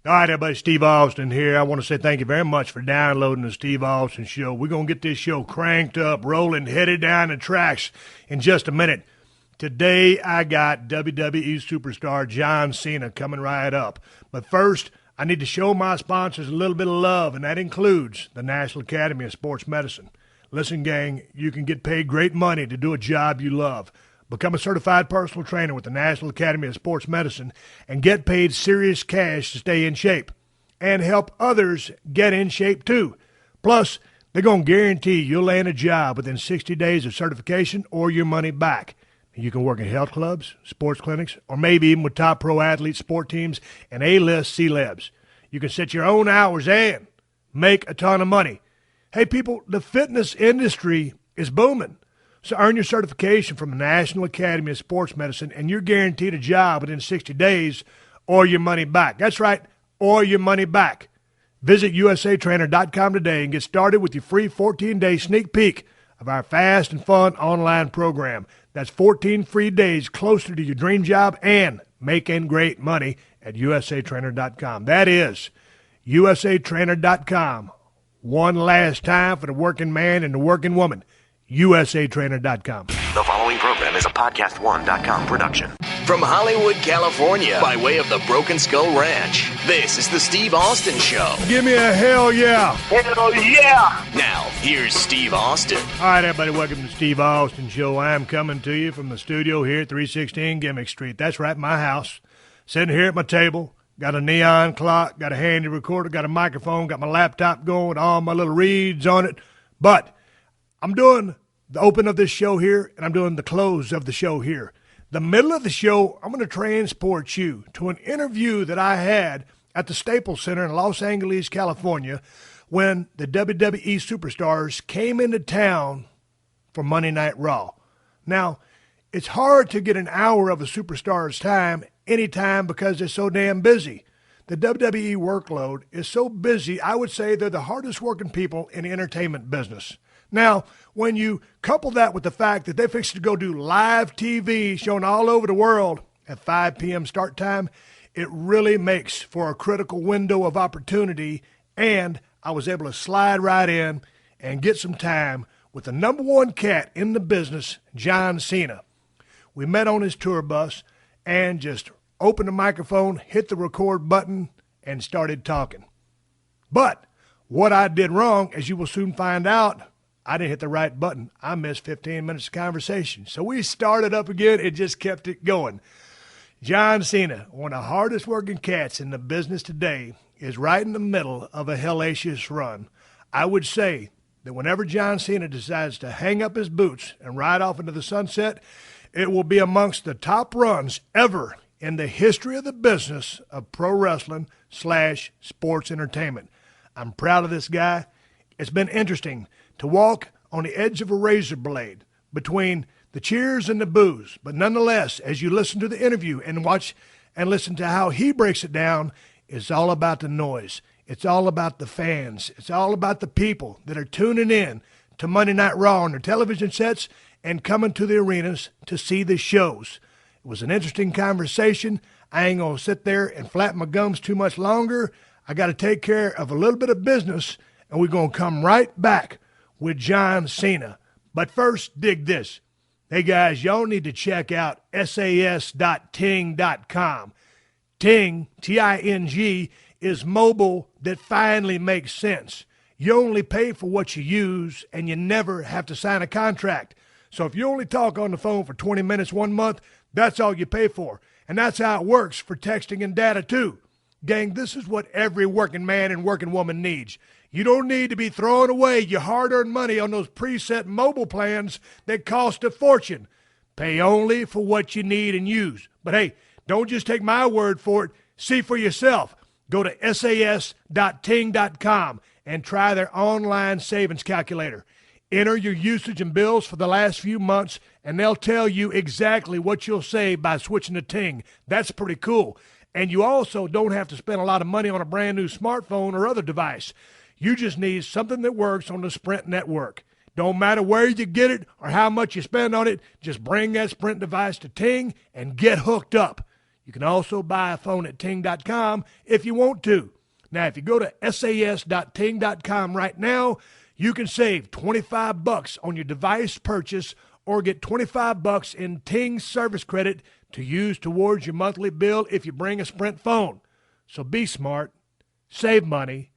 All right, everybody, Steve Austin here. I want to say thank you very much for downloading the Steve Austin Show. We're going to get this show cranked up, rolling, headed down the tracks in just a minute. Today, I got WWE superstar John Cena coming right up. But first, I need to show my sponsors a little bit of love, and that includes the National Academy of Sports Medicine. Listen, gang, you can get paid great money to do a job you love. Become a certified personal trainer with the National Academy of Sports Medicine and get paid serious cash to stay in shape and help others get in shape too. Plus, they're going to guarantee you'll land a job within 60 days of certification or your money back. You can work in health clubs, sports clinics, or maybe even with top pro athletes, sport teams, and A-list celebs. You can set your own hours and make a ton of money. Hey, people, the fitness industry is booming. So earn your certification from the National Academy of Sports Medicine, and you're guaranteed a job within 60 days or your money back. That's right, or your money back. Visit usatrainer.com today and get started with your free 14-day sneak peek of our fast and fun online program. That's 14 free days closer to your dream job and making great money at usatrainer.com. That is usatrainer.com. One last time for the working man and the working woman. usatrainer.com. The following program is a podcast1.com production. From Hollywood, California, by way of the Broken Skull Ranch, this is the Steve Austin Show. Give me a hell yeah. Hell yeah. Now, here's Steve Austin. All right, everybody, welcome to the Steve Austin Show. I'm coming to you from the studio here at 316 Gimmick Street. That's right, my house. Sitting here at my table. Got a neon clock, got a handy recorder, got a microphone, got my laptop going, all my little reads on it. But I'm doing the open of this show here, and I'm doing the close of the show here. The middle of the show, I'm going to transport you to an interview that I had at the Staples Center in Los Angeles, California, when the WWE superstars came into town for Monday Night Raw. Now, it's hard to get an hour of a superstar's time anytime because they're so damn busy. The WWE workload is so busy, I would say they're the hardest working people in the entertainment business. Now, when you couple that with the fact that they fixed to go do live TV shown all over the world at 5 p.m. start time, it really makes for a critical window of opportunity, and I was able to slide right in and get some time with the number one cat in the business, John Cena. We met on his tour bus and just opened the microphone, hit the record button, and started talking. But what I did wrong, as you will soon find out, I didn't hit the right button. I missed 15 minutes of conversation. So we started up again and just kept it going. John Cena, one of the hardest working cats in the business today, is right in the middle of a hellacious run. I would say that whenever John Cena decides to hang up his boots and ride off into the sunset, it will be amongst the top runs ever in the history of the business of pro wrestling / sports entertainment. I'm proud of this guy. It's been interesting to walk on the edge of a razor blade between the cheers and the boos. But nonetheless, as you listen to the interview and watch and listen to how he breaks it down, it's all about the noise. It's all about the fans. It's all about the people that are tuning in to Monday Night Raw on their television sets and coming to the arenas to see the shows. It was an interesting conversation. I ain't going to sit there and flap my gums too much longer. I got to take care of a little bit of business, and we're going to come right back with John Cena. But first, dig this. Hey, guys, y'all need to check out sas.ting.com. Ting, T-I-N-G, is mobile that finally makes sense. You only pay for what you use, and you never have to sign a contract. So if you only talk on the phone for 20 minutes 1 month, that's all you pay for. And that's how it works for texting and data, too. Gang, this is what every working man and working woman needs. You don't need to be throwing away your hard-earned money on those preset mobile plans that cost a fortune. Pay only for what you need and use. But hey, don't just take my word for it. See for yourself. Go to sas.ting.com and try their online savings calculator. Enter your usage and bills for the last few months, and they'll tell you exactly what you'll save by switching to Ting. That's pretty cool. And you also don't have to spend a lot of money on a brand new smartphone or other device. You just need something that works on the Sprint network. Don't matter where you get it or how much you spend on it, just bring that Sprint device to Ting and get hooked up. You can also buy a phone at ting.com if you want to. Now, if you go to sas.ting.com right now, you can save $25 on your device purchase or get $25 in Ting service credit to use towards your monthly bill if you bring a Sprint phone. So be smart, save money,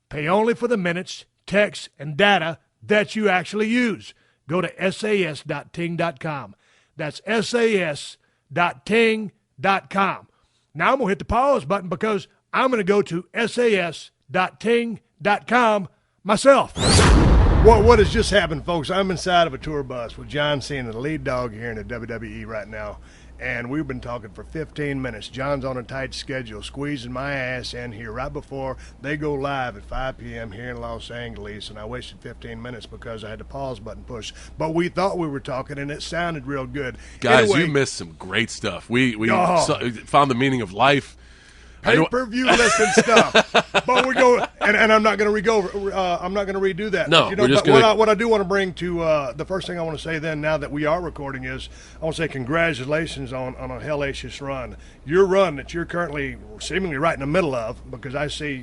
pay only for the minutes, texts, and data that you actually use. Go to sas.ting.com. That's sas.ting.com. Now I'm going to hit the pause button because I'm going to go to sas.ting.com myself. What has just happened, folks? I'm inside of a tour bus with John Cena, the lead dog here in the WWE right now, and we've been talking for 15 minutes. John's on a tight schedule, squeezing my ass in here right before they go live at 5 p.m. here in Los Angeles, and I wasted 15 minutes because I had the pause button pushed. But we thought we were talking, and it sounded real good. Guys, anyway, you missed some great stuff. We found the meaning of life. Pay-per-view listing stuff, but we go, and I'm not going to I'm not going to redo that. No, we're just what I do want to bring to the first thing I want to say then, now that we are recording, is I want to say congratulations on a hellacious run. Your run that you're currently seemingly right in the middle of, because I see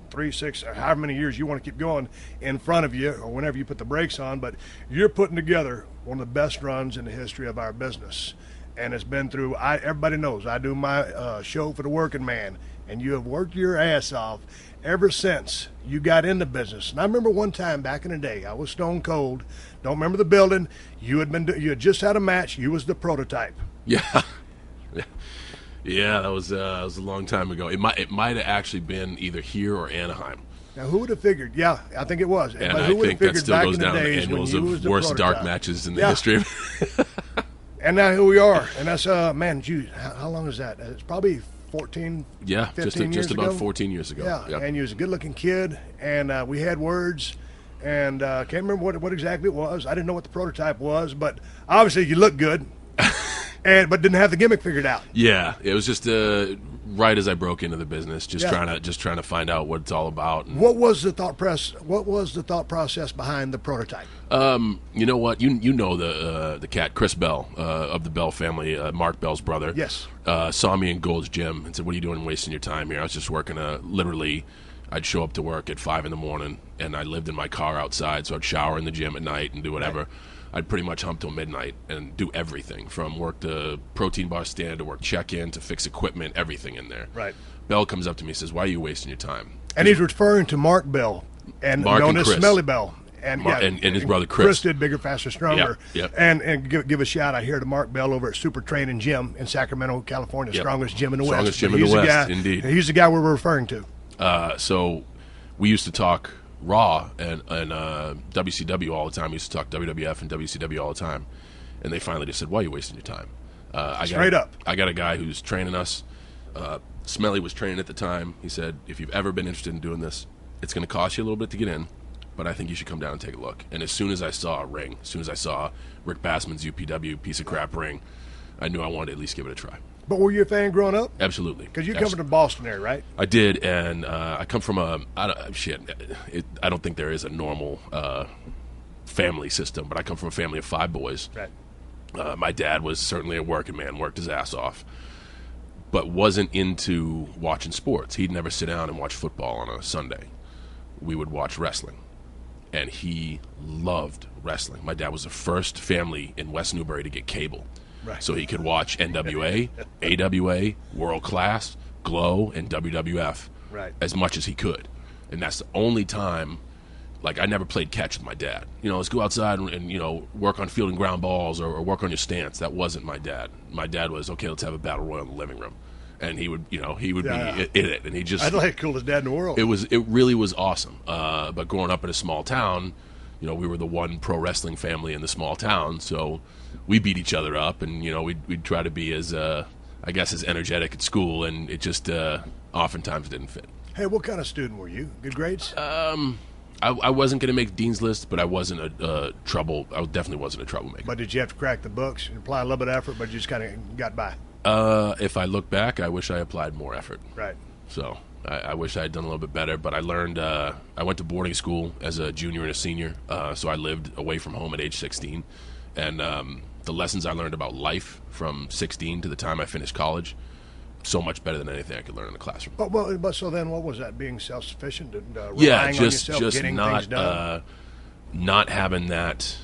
3, 6, or however many years you want to keep going in front of you, or whenever you put the brakes on, but you're putting together one of the best runs in the history of our business. And it's been through, everybody knows, I do my show for the working man, and you have worked your ass off ever since you got in the business. And I remember one time back in the day, I was stone cold, don't remember the building, you had just had a match, you was the prototype. Yeah. Yeah, that was a long time ago. It might have actually been either here or Anaheim. Now, who would have figured? Yeah, I think it was. And but I who would think have that figured still back goes in the down in the days when annals you was of the worst dark prototype? matches in the history of And now here we are. And that's, man, geez, how long is that? It's probably 14, 15 just years about ago? 14 years ago. Yeah, and you was a good-looking kid, and we had words, and can't remember what exactly it was. I didn't know what the prototype was, but obviously you looked good, but didn't have the gimmick figured out. Yeah, it was just right as I broke into the business, trying to find out what it's all about. And What was the thought process behind the prototype? you know what? You know the cat, Chris Bell, of the Bell family, Mark Bell's brother. Yes. Saw me in Gold's Gym and said, "What are you doing wasting your time here?" I was just working literally, I'd show up to work at 5 in the morning, and I lived in my car outside, so I'd shower in the gym at night and do whatever. Right. I'd pretty much hump till midnight and do everything, from work the protein bar stand to work check-in to fix equipment, everything in there. Right. Bell comes up to me and says, "Why are you wasting your time?" And he's referring to Mark Bell, and Mark known and as Chris. Smelly Bell. And, and his brother Chris. Chris did Bigger, Faster, Stronger. Yep. And give a shout out here to Mark Bell over at Super Training Gym in Sacramento, California. Yep. Strongest gym in the Strongest West. gym in the He's West, guy, indeed. He's the guy we're referring to. So we used to talk Raw and WCW all the time. We used to talk WWF and WCW all the time. And they finally just said, "Why are you wasting your time?" Straight up. I got a guy who's training us. Smelly was training at the time. He said, "If you've ever been interested in doing this, it's going to cost you a little bit to get in, but I think you should come down and take a look." And as soon as I saw a ring, as soon as I saw Rick Bassman's UPW piece of crap ring, I knew I wanted to at least give it a try. But were you a fan growing up? Absolutely. Because you come from the Boston area, right? I did, and I come from I don't think there is a normal family system, but I come from a family of 5 boys. Right. My dad was certainly a working man, worked his ass off, but wasn't into watching sports. He'd never sit down and watch football on a Sunday. We would watch wrestling, and he loved wrestling. My dad was the first family in West Newbury to get cable, Right. so he could watch NWA, AWA, World Class, Glow, and WWF Right. as much as he could. And that's the only time, like, I never played catch with my dad. Let's go outside and work on field and ground balls or work on your stance. That wasn't my dad. My dad was, okay, let's have a battle royal in the living room. And he would be in it. And he just... I'd like the coolest dad in the world. It really was awesome. But growing up in a small town, we were the one pro wrestling family in the small town, so we beat each other up, and we'd try to be as as energetic at school, and it just oftentimes didn't fit. Hey, what kind of student were you? Good grades? I wasn't going to make Dean's List, but I wasn't I definitely wasn't a troublemaker. But did you have to crack the books and apply a little bit of effort, but you just kind of got by? If I look back, I wish I applied more effort. Right. So I wish I had done a little bit better, but I learned, I went to boarding school as a junior and a senior, so I lived away from home at age 16, and the lessons I learned about life from 16 to the time I finished college, so much better than anything I could learn in the classroom. But so then, what was that? Being self-sufficient and Yeah, relying on just yourself, getting things done. Not having that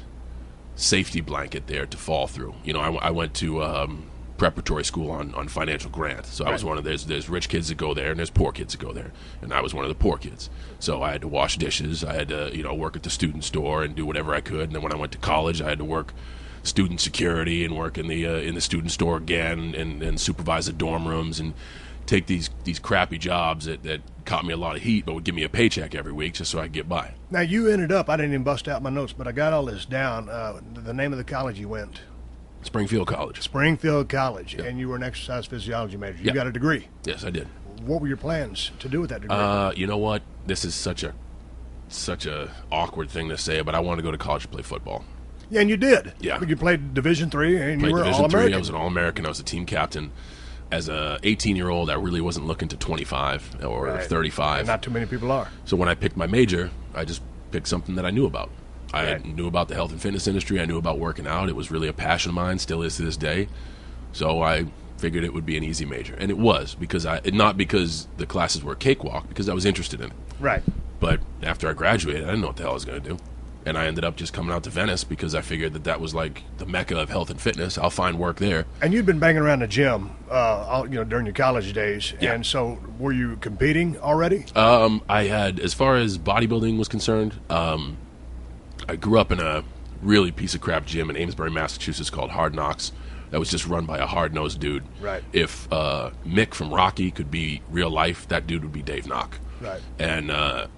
safety blanket there to fall through. You know, I went to preparatory school on financial grant, so I was one of there's rich kids that go there and there's poor kids that go there, and I was one of the poor kids. So I had to wash dishes, I had to work at the student store and do whatever I could, and then when I went to college, I had to work student security and work in the student store again and supervise the dorm rooms and take these crappy jobs that caught me a lot of heat but would give me a paycheck every week just so I could get by. Now you ended up, I didn't even bust out my notes, but I got all this down, the name of the college you went. Springfield College. Springfield College, Yep. And you were an exercise physiology major. You Yep. got a degree. Yes, I did. What were your plans to do with that degree? You know what? This is such a awkward thing to say, but I wanted to go to college to play football. Yeah, and you did. Yeah. But you played Division III, and Played you were Division All-American. III. I was an All-American. I was a team captain. As a 18-year-old, I really wasn't looking to 25 or Right. 35. And not too many people are. So when I picked my major, I just picked something that I knew about. I Right. knew about the health and fitness industry. I knew about working out. It was really a passion of mine, still is to this day. So I figured it would be an easy major. And it was, not because the classes were a cakewalk, because I was interested in it. Right. But after I graduated, I didn't know what the hell I was going to do. And I ended up just coming out to Venice because I figured that was like the mecca of health and fitness. I'll find work there. And you'd been banging around the gym, during your college days. Yeah. And so, were you competing already? I had, as far as bodybuilding was concerned, I grew up in a really piece of crap gym in Amesbury, Massachusetts called Hard Knocks. That was just run by a hard-nosed dude. Right. If Mick from Rocky could be real life, that dude would be Dave Knock. Right. And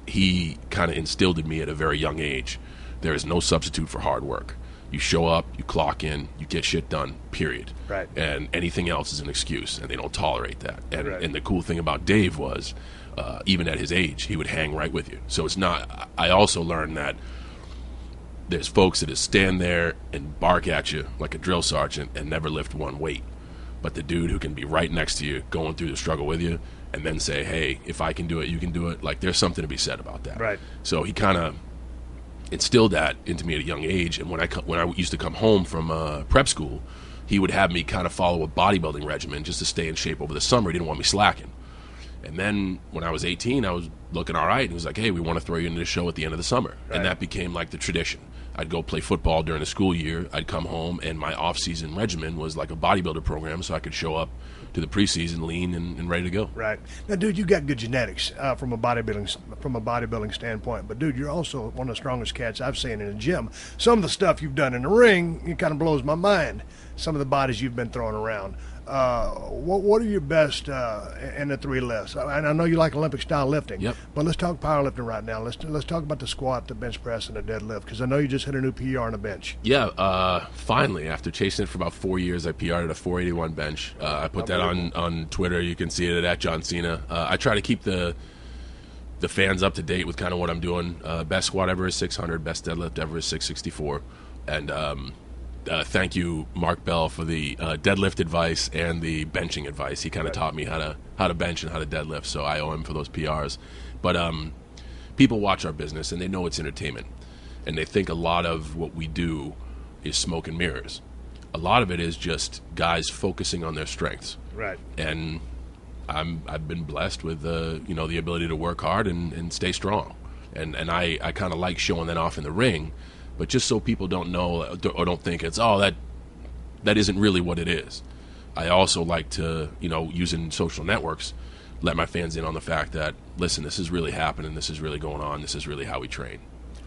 he kind of instilled in me at a very young age, there is no substitute for hard work. You show up, you clock in, you get shit done, period. Right. And anything else is an excuse, and they don't tolerate that. And, Right. and the cool thing about Dave was, even at his age, he would hang right with you. So it's not, I also learned that there's folks that just stand there and bark at you like a drill sergeant and never lift one weight. But the dude who can be right next to you, going through the struggle with you, and then say, hey, if I can do it, you can do it. Like, there's something to be said about that. Right. So he kind of instilled that into me at a young age. And when I used to come home from prep school, he would have me kind of follow a bodybuilding regimen just to stay in shape over the summer. He didn't want me slacking. And then when I was 18, I was looking all right. And he was like, hey, we want to throw you into the show at the end of the summer. Right. And that became like the tradition. I'd go play football during the school year. I'd come home, and my off-season regimen was like a bodybuilder program, so I could show up to the preseason lean and ready to go. Right. Now, dude, you got good genetics from a bodybuilding standpoint. But, dude, you're also one of the strongest cats I've seen in the gym. Some of the stuff you've done in the ring, it kind of blows my mind. Some of the bodies you've been throwing around. What are your best in the three lifts? And I know you like Olympic-style lifting. Yep. But let's talk powerlifting right now. Let's talk about the squat, the bench press, and the deadlift, because I know you just hit a new PR on the bench. Yeah, finally, after chasing it for about 4 years, I PR'd at a 481 bench. I put that on Twitter. You can see it at John Cena. I try to keep the fans up to date with kind of what I'm doing. Best squat ever is 600. Best deadlift ever is 664. And thank you, Mark Bell, for the deadlift advice and the benching advice. He kind of taught me how to bench and how to deadlift, so I owe him for those PRs. But people watch our business, and they know it's entertainment. And they think a lot of what we do is smoke and mirrors. A lot of it is just guys focusing on their strengths. Right. And I've been blessed with the ability to work hard and stay strong. And I kind of like showing that off in the ring. But just so people don't know or don't think it's, that isn't really what it is. I also like to, using social networks, let my fans in on the fact that, listen, this is really happening. This is really going on. This is really how we train.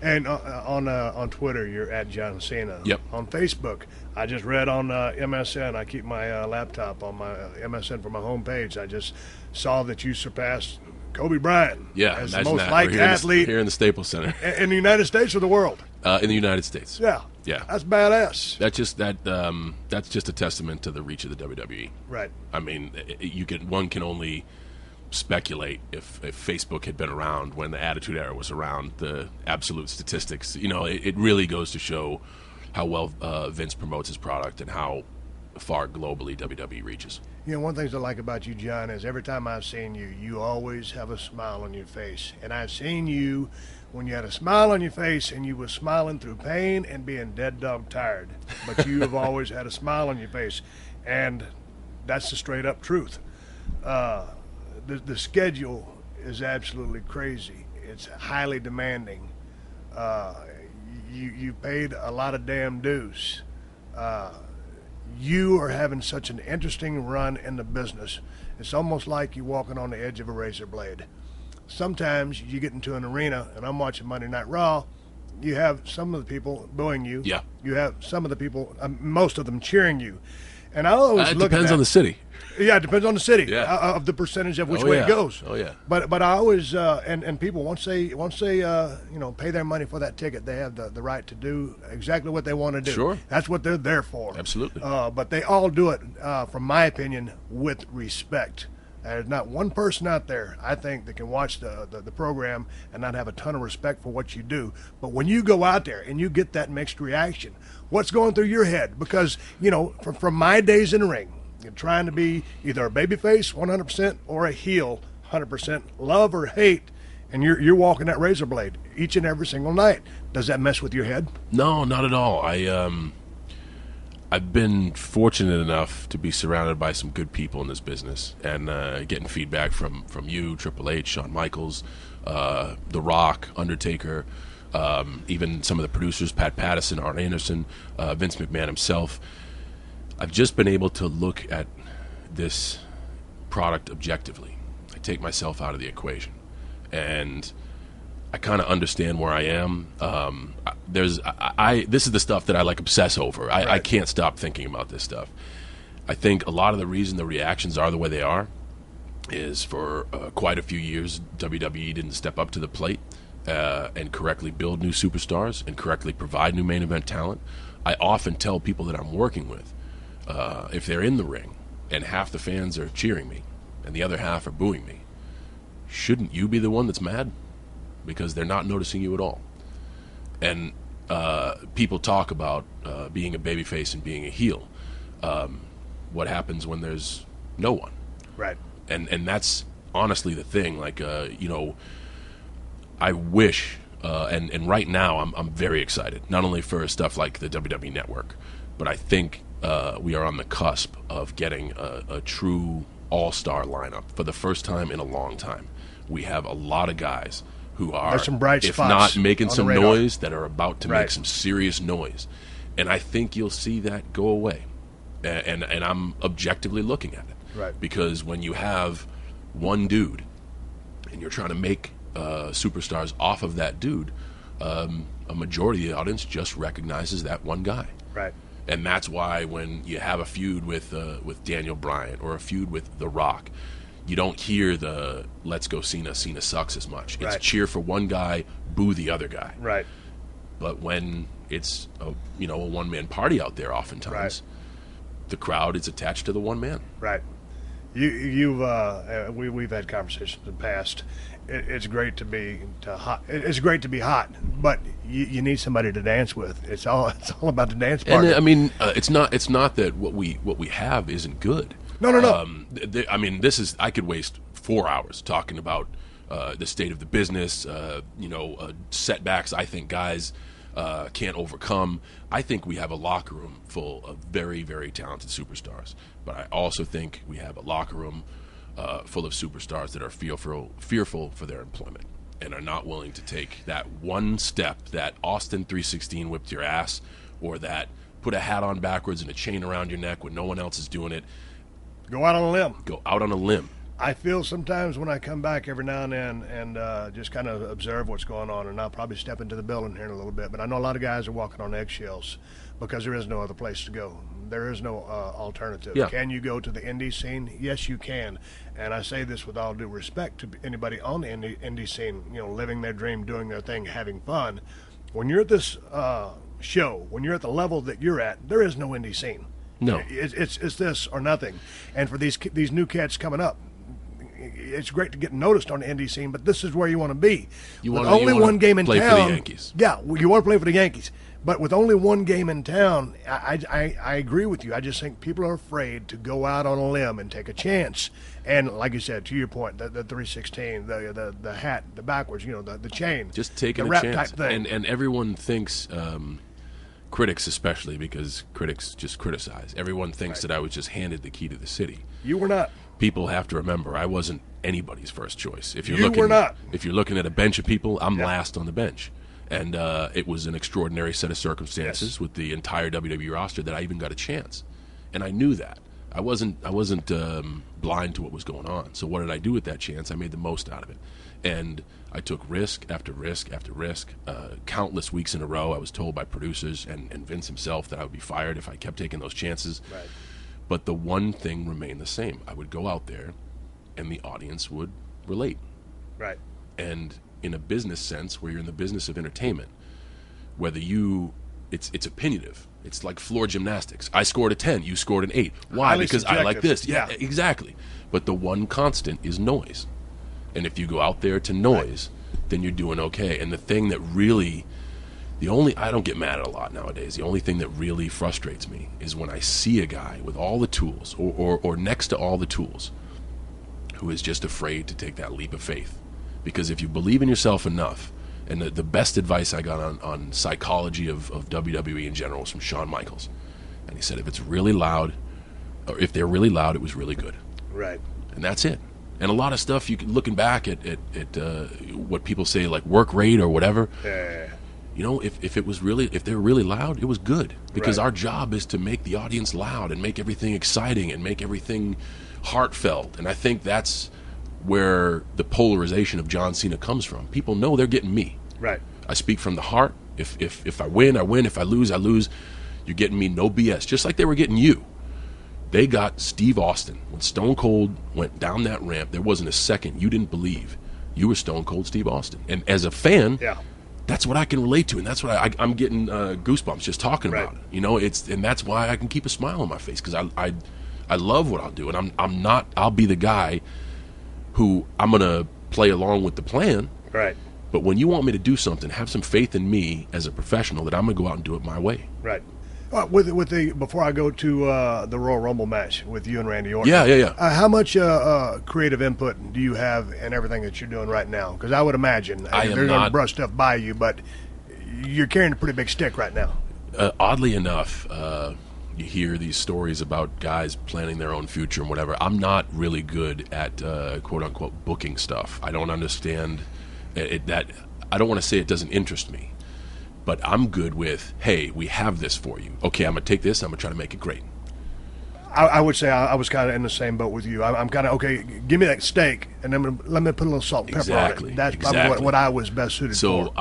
And on Twitter, you're at John Cena. Yep. On Facebook, I just read on MSN. I keep my laptop on my MSN for my homepage. I just saw that you surpassed Kobe Bryant as the imagine most that. liked We're here athlete here in the Staples Center. in the United States or the world. In the United States. Yeah. Yeah. That's badass. That's just a testament to the reach of the WWE. Right. I mean, one can only speculate if Facebook had been around when the Attitude Era was around, the absolute statistics. It really goes to show how well Vince promotes his product and how far globally WWE reaches. One of the things I like about you, John, is every time I've seen you, you always have a smile on your face. And I've seen you when you had a smile on your face and you were smiling through pain and being dead dog tired. But you have always had a smile on your face. And that's the straight up truth. the schedule is absolutely crazy. It's highly demanding. You paid a lot of damn dues. You are having such an interesting run in the business. It's almost like you're walking on the edge of a razor blade. Sometimes you get into an arena, and I'm watching Monday Night Raw, you have some of the people booing you. Yeah. You have some of the people, most of them cheering you. And I always It look depends at that. on the city. Yeah, it depends on the city, Yeah. of the percentage of which Oh, way yeah. it goes. Oh, yeah. But I always and people once they pay their money for that ticket, they have the right to do exactly what they want to do. Sure. That's what they're there for. Absolutely. But they all do it, from my opinion, with respect. There's not one person out there, I think, that can watch the program and not have a ton of respect for what you do. But when you go out there and you get that mixed reaction, what's going through your head? Because, from my days in the ring, you're trying to be either a babyface 100% or a heel 100%, love or hate, and you're walking that razor blade each and every single night. Does that mess with your head? No, not at all. I've been fortunate enough to be surrounded by some good people in this business, and getting feedback from you, Triple H, Shawn Michaels, The Rock, Undertaker, even some of the producers, Pat Patterson, Arn Anderson, Vince McMahon himself. I've just been able to look at this product objectively. I take myself out of the equation, and I kind of understand where I am. This is the stuff that I obsess over. I can't stop thinking about this stuff. I think a lot of the reason the reactions are the way they are is for quite a few years WWE didn't step up to the plate and correctly build new superstars and correctly provide new main event talent. I often tell people that I'm working with, if they're in the ring and half the fans are cheering me and the other half are booing me, shouldn't you be the one that's mad? Because they're not noticing you at all. And people talk about being a babyface and being a heel. What happens when there's no one? Right. And that's honestly the thing. I wish, and right now I'm very excited, not only for stuff like the WWE Network, but I think we are on the cusp of getting a true all-star lineup for the first time in a long time. We have a lot of guys who are, There's some bright if spots not making on the some radar. noise, that are about to Right. make some serious noise. And I think you'll see that go away. And I'm objectively looking at it. Right. Because when you have one dude and you're trying to make superstars off of that dude, a majority of the audience just recognizes that one guy. Right. And that's why when you have a feud with Daniel Bryan or a feud with The Rock, you don't hear the "let's go Cena, Cena sucks" as much. It's Right. cheer for one guy, boo the other guy. Right. But when it's a one-man party out there, oftentimes Right. the crowd is attached to the one man. Right. We've had conversations in the past. It's great to be hot. It's great to be hot, but you need somebody to dance with. It's all about the dance part. And I mean, it's not that what we have isn't good. No. I mean, I could waste 4 hours talking about the state of the business. Setbacks. I think guys can't overcome. I think we have a locker room full of very, very talented superstars, but I also think we have a locker room full of superstars that are fearful for their employment and are not willing to take that one step that Austin 316 whipped your ass, or that put a hat on backwards and a chain around your neck when no one else is doing it. Go out on a limb. Go out on a limb. I feel sometimes when I come back every now and then and just kind of observe what's going on, and I'll probably step into the building here in a little bit, but I know a lot of guys are walking on eggshells because there is no other place to go. There is no alternative. Yeah. Can you go to the indie scene? Yes, you can. And I say this with all due respect to anybody on the indie scene, living their dream, doing their thing, having fun. When you're at this show, when you're at the level that you're at, there is no indie scene. No. It's this or nothing. And for these new cats coming up, it's great to get noticed on the indie scene, but this is where you want to be. With only one game in play town. for the Yankees. Yeah, you want to play for the Yankees. But with only one game in town, I agree with you. I just think people are afraid to go out on a limb and take a chance. And like you said, to your point, the 316, the hat, the backwards, the chain. Just taking the a rap chance. type thing. And everyone thinks, critics especially, because critics just criticize. Everyone thinks that I was just handed the key to the city. You were not. people have to remember I wasn't anybody's first choice. If you're You looking, were not. If you're looking at a bench of people, I'm last on the bench. And it was an extraordinary set of circumstances with the entire WWE roster that I even got a chance. And I knew that. I wasn't blind to what was going on. So what did I do with that chance? I made the most out of it. And I took risk after risk after risk. Countless weeks in a row, I was told by producers and Vince himself that I would be fired if I kept taking those chances. Right. But the one thing remained the same. I would go out there, and the audience would relate. Right. And in a business sense, where you're in the business of entertainment, whether it's opinionative. It's like floor gymnastics. I scored a 10, you scored an 8. Why? Highly Because I like subjective. this. Yeah, exactly. But the one constant is noise. And if you go out there to noise, then you're doing okay. And the thing that really, I don't get mad at a lot nowadays. The only thing that really frustrates me is when I see a guy with all the tools, or next to all the tools, who is just afraid to take that leap of faith. Because if you believe in yourself enough, and the best advice I got on psychology of WWE in general was from Shawn Michaels. And he said, if it's really loud, or if they're really loud, it was really good. Right. And that's it. And a lot of stuff, you can, looking back at what people say, like work rate or whatever, you know, if they're really loud, it was good. Because our job is to make the audience loud and make everything exciting and make everything heartfelt. And I think that's where the polarization of John Cena comes from. People know they're getting me. Right. I speak from the heart. If I win, I win. If I lose, I lose. You're getting me, no BS. Just like they were getting you. They got Steve Austin. When Stone Cold went down that ramp, there wasn't a second you didn't believe you were Stone Cold Steve Austin. And as a fan, that's what I can relate to, and that's what I'm getting goosebumps just talking about it. You know, and that's why I can keep a smile on my face, because I love what I'll do, and I'll be the guy who I'm gonna play along with the plan. Right. But when you want me to do something, have some faith in me as a professional that I'm gonna go out and do it my way. Right. Before I go to the Royal Rumble match with you and Randy Orton. Yeah. How much creative input do you have in everything that you're doing right now? Because I would imagine they're going to brush stuff by you, but you're carrying a pretty big stick right now. Oddly enough, you hear these stories about guys planning their own future and whatever. I'm not really good at quote unquote booking stuff. I don't understand that. I don't want to say it doesn't interest me. But I'm good with, hey, we have this for you. Okay, I'm going to take this, I'm going to try to make it great. I would say I was kind of in the same boat with you. I'm kind of, okay, give me that steak, and then let me put a little salt and pepper on it. That's probably what I was best suited for.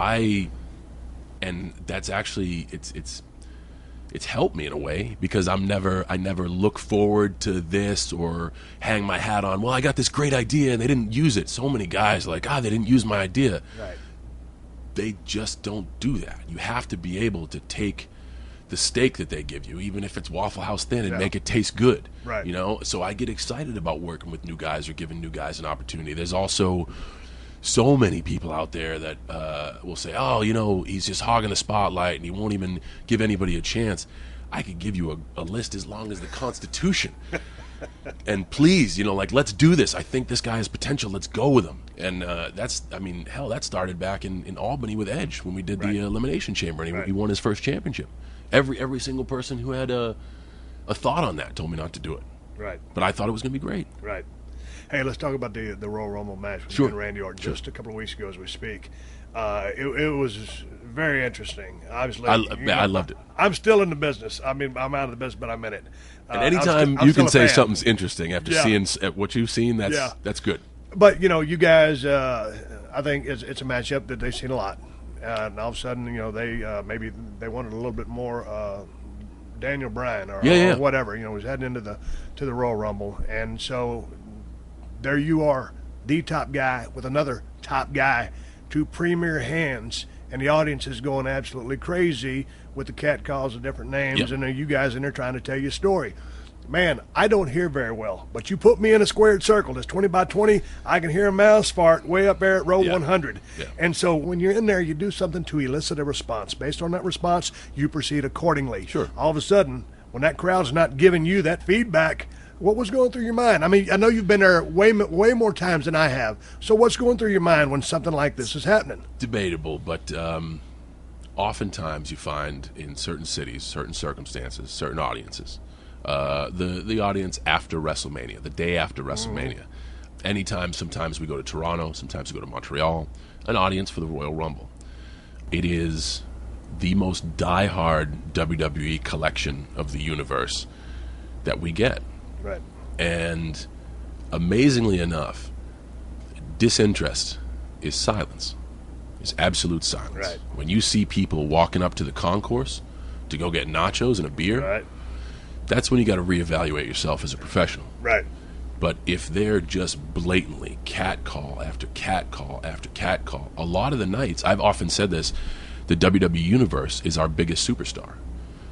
And that's actually, it's helped me in a way, because I never look forward to this or hang my hat on, well, I got this great idea, and they didn't use it. So many guys are like, they didn't use my idea. Right. They just don't do that. You have to be able to take the steak that they give you, even if it's Waffle House thin, and make it taste good. Right. You know, so I get excited about working with new guys or giving new guys an opportunity. There's also so many people out there that will say, oh, you know, he's just hogging the spotlight and he won't even give anybody a chance. I could give you a list as long as the Constitution. And please, you know, like, let's do this. I think this guy has potential. Let's go with him. And that started back in Albany with Edge when we did the Elimination Chamber, and he won his first championship. Every single person who had a thought on that told me not to do it. Right. But I thought it was going to be great. Right. Hey, let's talk about the Royal Rumble match with you and Randy Orton just a couple of weeks ago as we speak. It was very interesting. Obviously, I loved it. I'm still in the business. I mean, I'm out of the business, but I'm in it. And anytime you can say something's interesting after seeing what you've seen, that's good. But, you know, you guys, I think it's a matchup that they've seen a lot. And all of a sudden, you know, maybe they wanted a little bit more Daniel Bryan or whatever. You know, was heading into the Royal Rumble. And so there you are, the top guy with another top guy, two premier hands, and the audience is going absolutely crazy with the cat calls of different names, and then you guys in there trying to tell you a story. Man, I don't hear very well, but you put me in a squared circle that's 20 by 20, I can hear a mouse fart way up there at row 100. Yeah. And so when you're in there, you do something to elicit a response. Based on that response, you proceed accordingly. Sure. All of a sudden, when that crowd's not giving you that feedback, what was going through your mind? I mean, I know you've been there way more times than I have. So what's going through your mind when something like this is happening? Debatable, but oftentimes you find in certain cities, certain circumstances, certain audiences, The audience after WrestleMania, the day after WrestleMania. Anytime, sometimes we go to Toronto, sometimes we go to Montreal, an audience for the Royal Rumble. It is the most diehard WWE collection of the universe that we get. Right. And amazingly enough, disinterest is silence. It's absolute silence. Right. When you see people walking up to the concourse to go get nachos and a beer, Right. that's when you got to reevaluate yourself as a professional. Right. But if they're just blatantly cat call after cat call after cat call, a lot of the nights, I've often said this, the WWE Universe is our biggest superstar.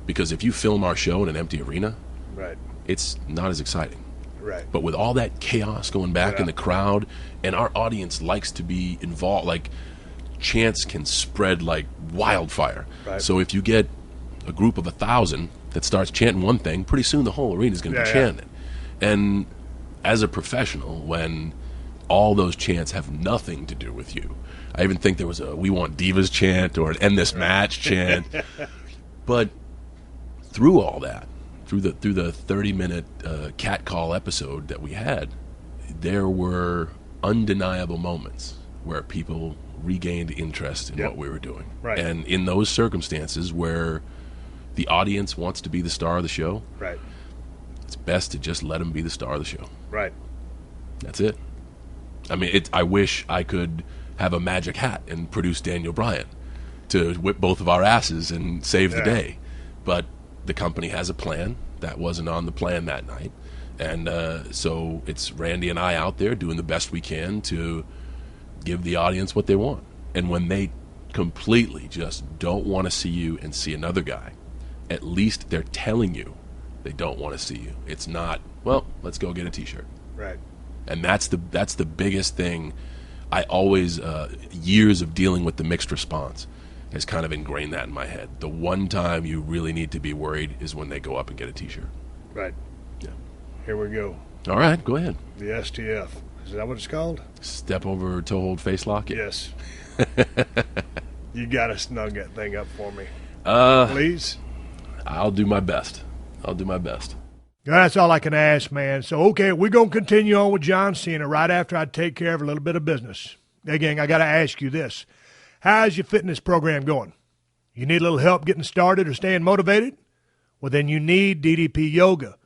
Because if you film our show in an empty arena, Right. it's not as exciting. Right. But with all that chaos going back Yeah. in the crowd, and our audience likes to be involved, like chants can spread like wildfire. Right. So if you get a group of 1,000 that starts chanting one thing, pretty soon the whole arena is going to be Yeah, chanting it. And as a professional, when all those chants have nothing to do with you, I even think there was a "We Want Divas" chant or an "End This Match" chant. But through all that, through the 30-minute cat call episode that we had, there were undeniable moments where people regained interest in Yep. what we were doing. Right. And in those circumstances where the audience wants to be the star of the show, Right. it's best to just let them be the star of the show. Right. That's it. I mean, I wish I could have a magic hat and produce Daniel Bryan to whip both of our asses and save the Yeah. day. But the company has a plan. That wasn't on the plan that night. And so it's Randy and I out there doing the best we can to give the audience what they want. And when they completely just don't want to see you and see another guy, at least they're telling you they don't want to see you. It's not, well, let's go get a T-shirt. Right. And that's the biggest thing. I always, years of dealing with the mixed response has kind of ingrained that in my head. The one time you really need to be worried is when they go up and get a T-shirt. Right. Yeah. Here we go. All right, go ahead. The STF. Is that what it's called? Step over, toe hold, face lock it. Yes. You got to snug that thing up for me. Please. I'll do my best. I'll do my best. That's all I can ask, man. So, okay, we're going to continue on with John Cena right after I take care of a little bit of business. Hey, gang, I got to ask you this. How's your fitness program going? You need a little help getting started or staying motivated? Well, then you need DDP Yoga.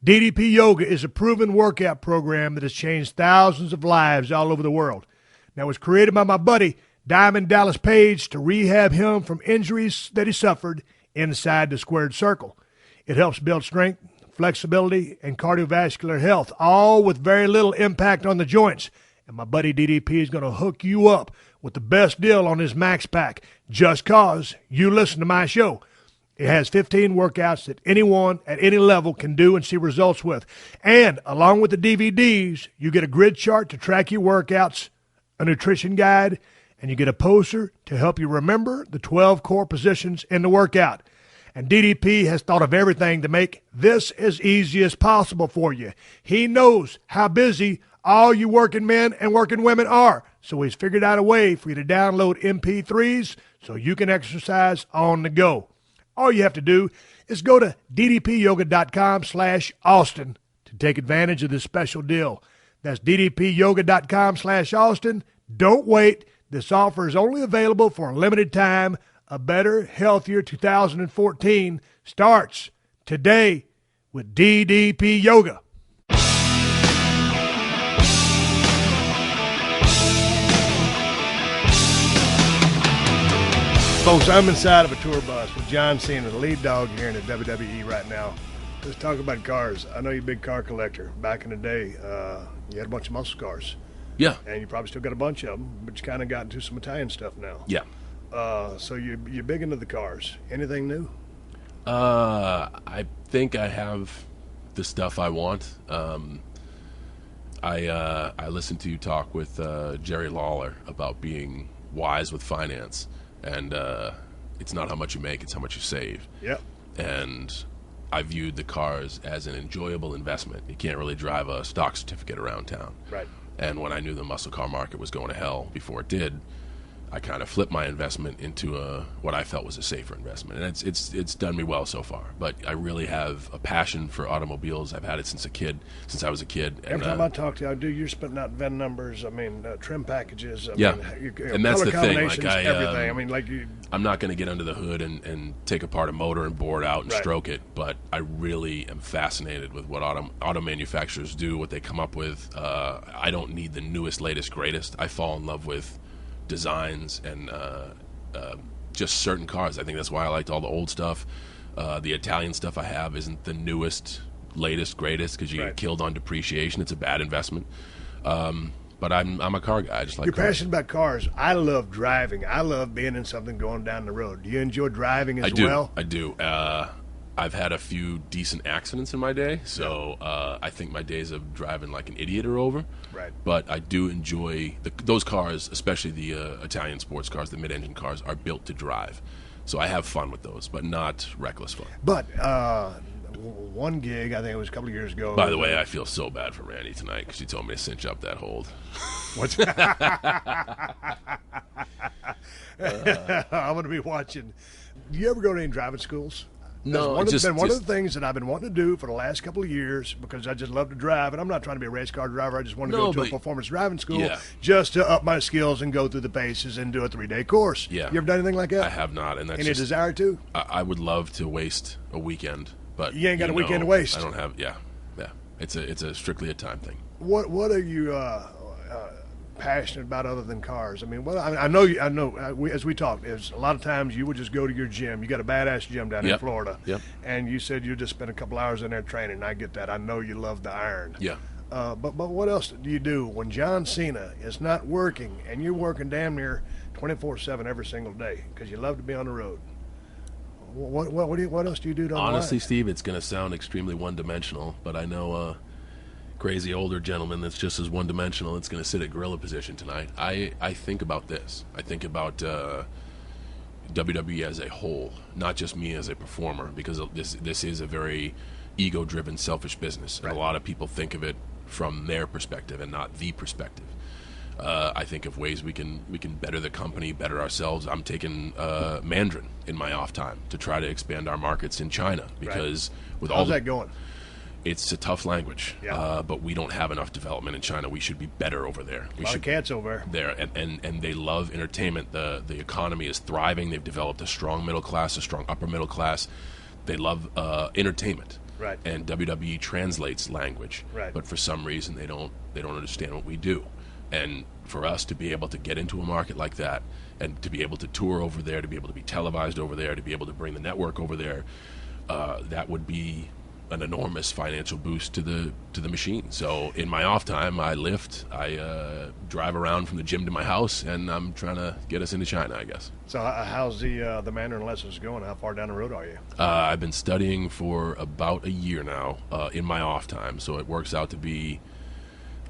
DDP Yoga is a proven workout program that has changed thousands of lives all over the world. Now, it was created by my buddy, Diamond Dallas Page, to rehab him from injuries that he suffered inside the squared circle. It helps build strength, flexibility, and cardiovascular health, all with very little impact on the joints. And my buddy DDP is going to hook you up with the best deal on his Max Pack just cause you listen to my show. It has 15 workouts that anyone at any level can do and see results with. And along with the DVDs, you get a grid chart to track your workouts, a nutrition guide, and you get a poster to help you remember the 12 core positions in the workout. And DDP has thought of everything to make this as easy as possible for you. He knows how busy all you working men and working women are. So he's figured out a way for you to download MP3s so you can exercise on the go. All you have to do is go to ddpyoga.com/Austin to take advantage of this special deal. That's ddpyoga.com/Austin. Don't wait. This offer is only available for a limited time. A better, healthier 2014 starts today with DDP Yoga. Folks, I'm inside of a tour bus with John Cena, the lead dog here in the WWE right now. Let's talk about cars. I know you're a big car collector. Back in the day, you had a bunch of muscle cars. Yeah. And you probably still got a bunch of them, but you kind of got into some Italian stuff now. Yeah. So you're big into the cars. Anything new? I think I have the stuff I want. I listened to you talk with Jerry Lawler about being wise with finance, and it's not how much you make, it's how much you save. Yep. And I viewed the cars as an enjoyable investment. You can't really drive a stock certificate around town. Right. And when I knew the muscle car market was going to hell before it did, I kind of flipped my investment into what I felt was a safer investment, and it's done me well so far. But I really have a passion for automobiles. I've had it since I was a kid. Every time I talk to you, you're spitting out VIN numbers. I mean, trim packages. I yeah, mean, and that's the thing. Like everything. I mean, like I'm not going to get under the hood and take apart a motor and bore it out and stroke it. But I really am fascinated with what auto manufacturers do, what they come up with. I don't need the newest, latest, greatest. I fall in love with designs and just certain cars. I think that's why I liked all the old stuff. The Italian stuff I have isn't the newest, latest, greatest because you get killed on depreciation. It's a bad investment. But I'm a car guy. I just like You're cars. passionate about cars. I love driving. I love being in something going down the road. Do you enjoy driving as well? I do. I've had a few decent accidents in my day, so I think my days of driving like an idiot are over. Right. But I do enjoy those cars, especially the Italian sports cars, the mid-engine cars, are built to drive. So I have fun with those, but not reckless fun. But one gig, I think it was a couple of years ago. By the way, I feel so bad for Randy tonight because she told me to cinch up that hold. What's I'm going to be watching. Do you ever go to any driving schools? No, It's been one of the things that I've been wanting to do for the last couple of years because I just love to drive, and I'm not trying to be a race car driver. I just want to go to a performance driving school just to up my skills and go through the paces and do a 3-day course. Yeah. You ever done anything like that? I have not, and that's any desire to? I would love to waste a weekend, but you ain't got a weekend to waste. I don't have. Yeah. It's a strictly a time thing. What are you passionate about other than cars? I mean, I know. As we talked, is a lot of times you would just go to your gym. You got a badass gym down in Florida. Yep. And you said you just spent a couple hours in there training. I get that. I know you love the iron. Yeah. But what else do you do when John Cena is not working and you're working damn near 24/7 every single day because you love to be on the road? What else do you do? Honestly, Steve, it's going to sound extremely one-dimensional, but I know a crazy older gentleman that's just as one-dimensional that's going to sit at gorilla position tonight. I think about this. I think about WWE as a whole, not just me as a performer, because this is a very ego-driven, selfish business, and a lot of people think of it from their perspective and not the perspective. I think of ways we can better the company, better ourselves. I'm taking Mandarin in my off time to try to expand our markets in China because with all how's that going? It's a tough language, but we don't have enough development in China. We should be better over there. A lot of cats over there, and they love entertainment. The economy is thriving. They've developed a strong middle class, a strong upper middle class. They love entertainment. Right. And WWE translates language. Right. But for some reason they don't understand what we do. And for us to be able to get into a market like that and to be able to tour over there, to be able to be televised over there, to be able to bring the network over there, that would be an enormous financial boost to the machine. So in my off time, I lift, I drive around from the gym to my house, and I'm trying to get us into China, I guess. So how's the Mandarin lessons going? How far down the road are you? I've been studying for about a year now in my off time, so it works out to be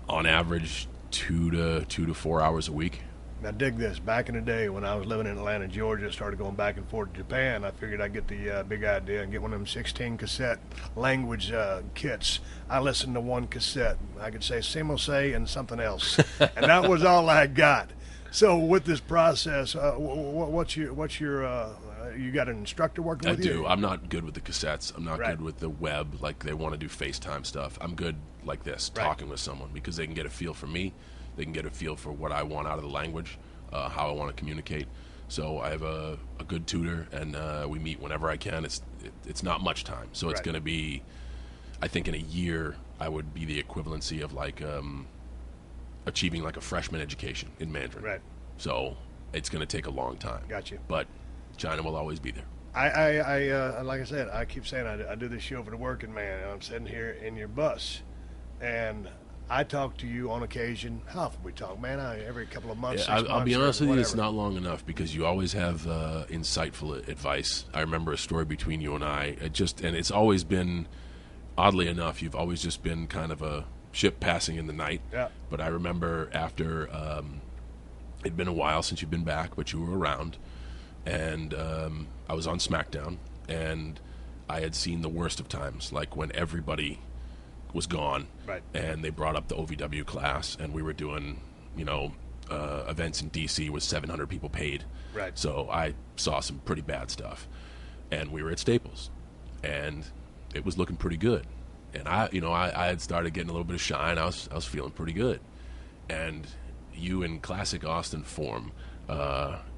on average 2 to 4 hours a week. Now dig this. Back in the day when I was living in Atlanta, Georgia, started going back and forth to Japan, I figured I'd get the big idea and get one of them 16 cassette language kits. I listened to one cassette. I could say "Simose" and something else, and that was all I got. So with this process, what's your you got an instructor working with you? I do. I'm not good with the cassettes. I'm not good with the web. Like they want to do FaceTime stuff. I'm good like this, talking with someone, because they can get a feel for me. They can get a feel for what I want out of the language, how I want to communicate. So I have a good tutor, and we meet whenever I can. It's not much time, so it's going to be, I think in a year I would be the equivalency of like achieving like a freshman education in Mandarin. Right. So it's going to take a long time. Gotcha. But China will always be there. I like I said, I keep saying I do this show for the working man, and I'm sitting here in your bus, and I talk to you on occasion. How often we talk, man? Every couple of months. Yeah, I'll be honest with you, it's whatever. not long enough because you always have insightful advice. I remember a story between you and I. And it's always been, oddly enough, you've always just been kind of a ship passing in the night. Yeah. But I remember after it'd been a while since you've been back, but you were around, and I was on SmackDown, and I had seen the worst of times, like when everybody was gone, right, and they brought up the OVW class, and we were doing, events in D.C. with 700 people paid. Right. So I saw some pretty bad stuff, and we were at Staples, and it was looking pretty good. And I had started getting a little bit of shine. I was feeling pretty good, and you in classic Austin form,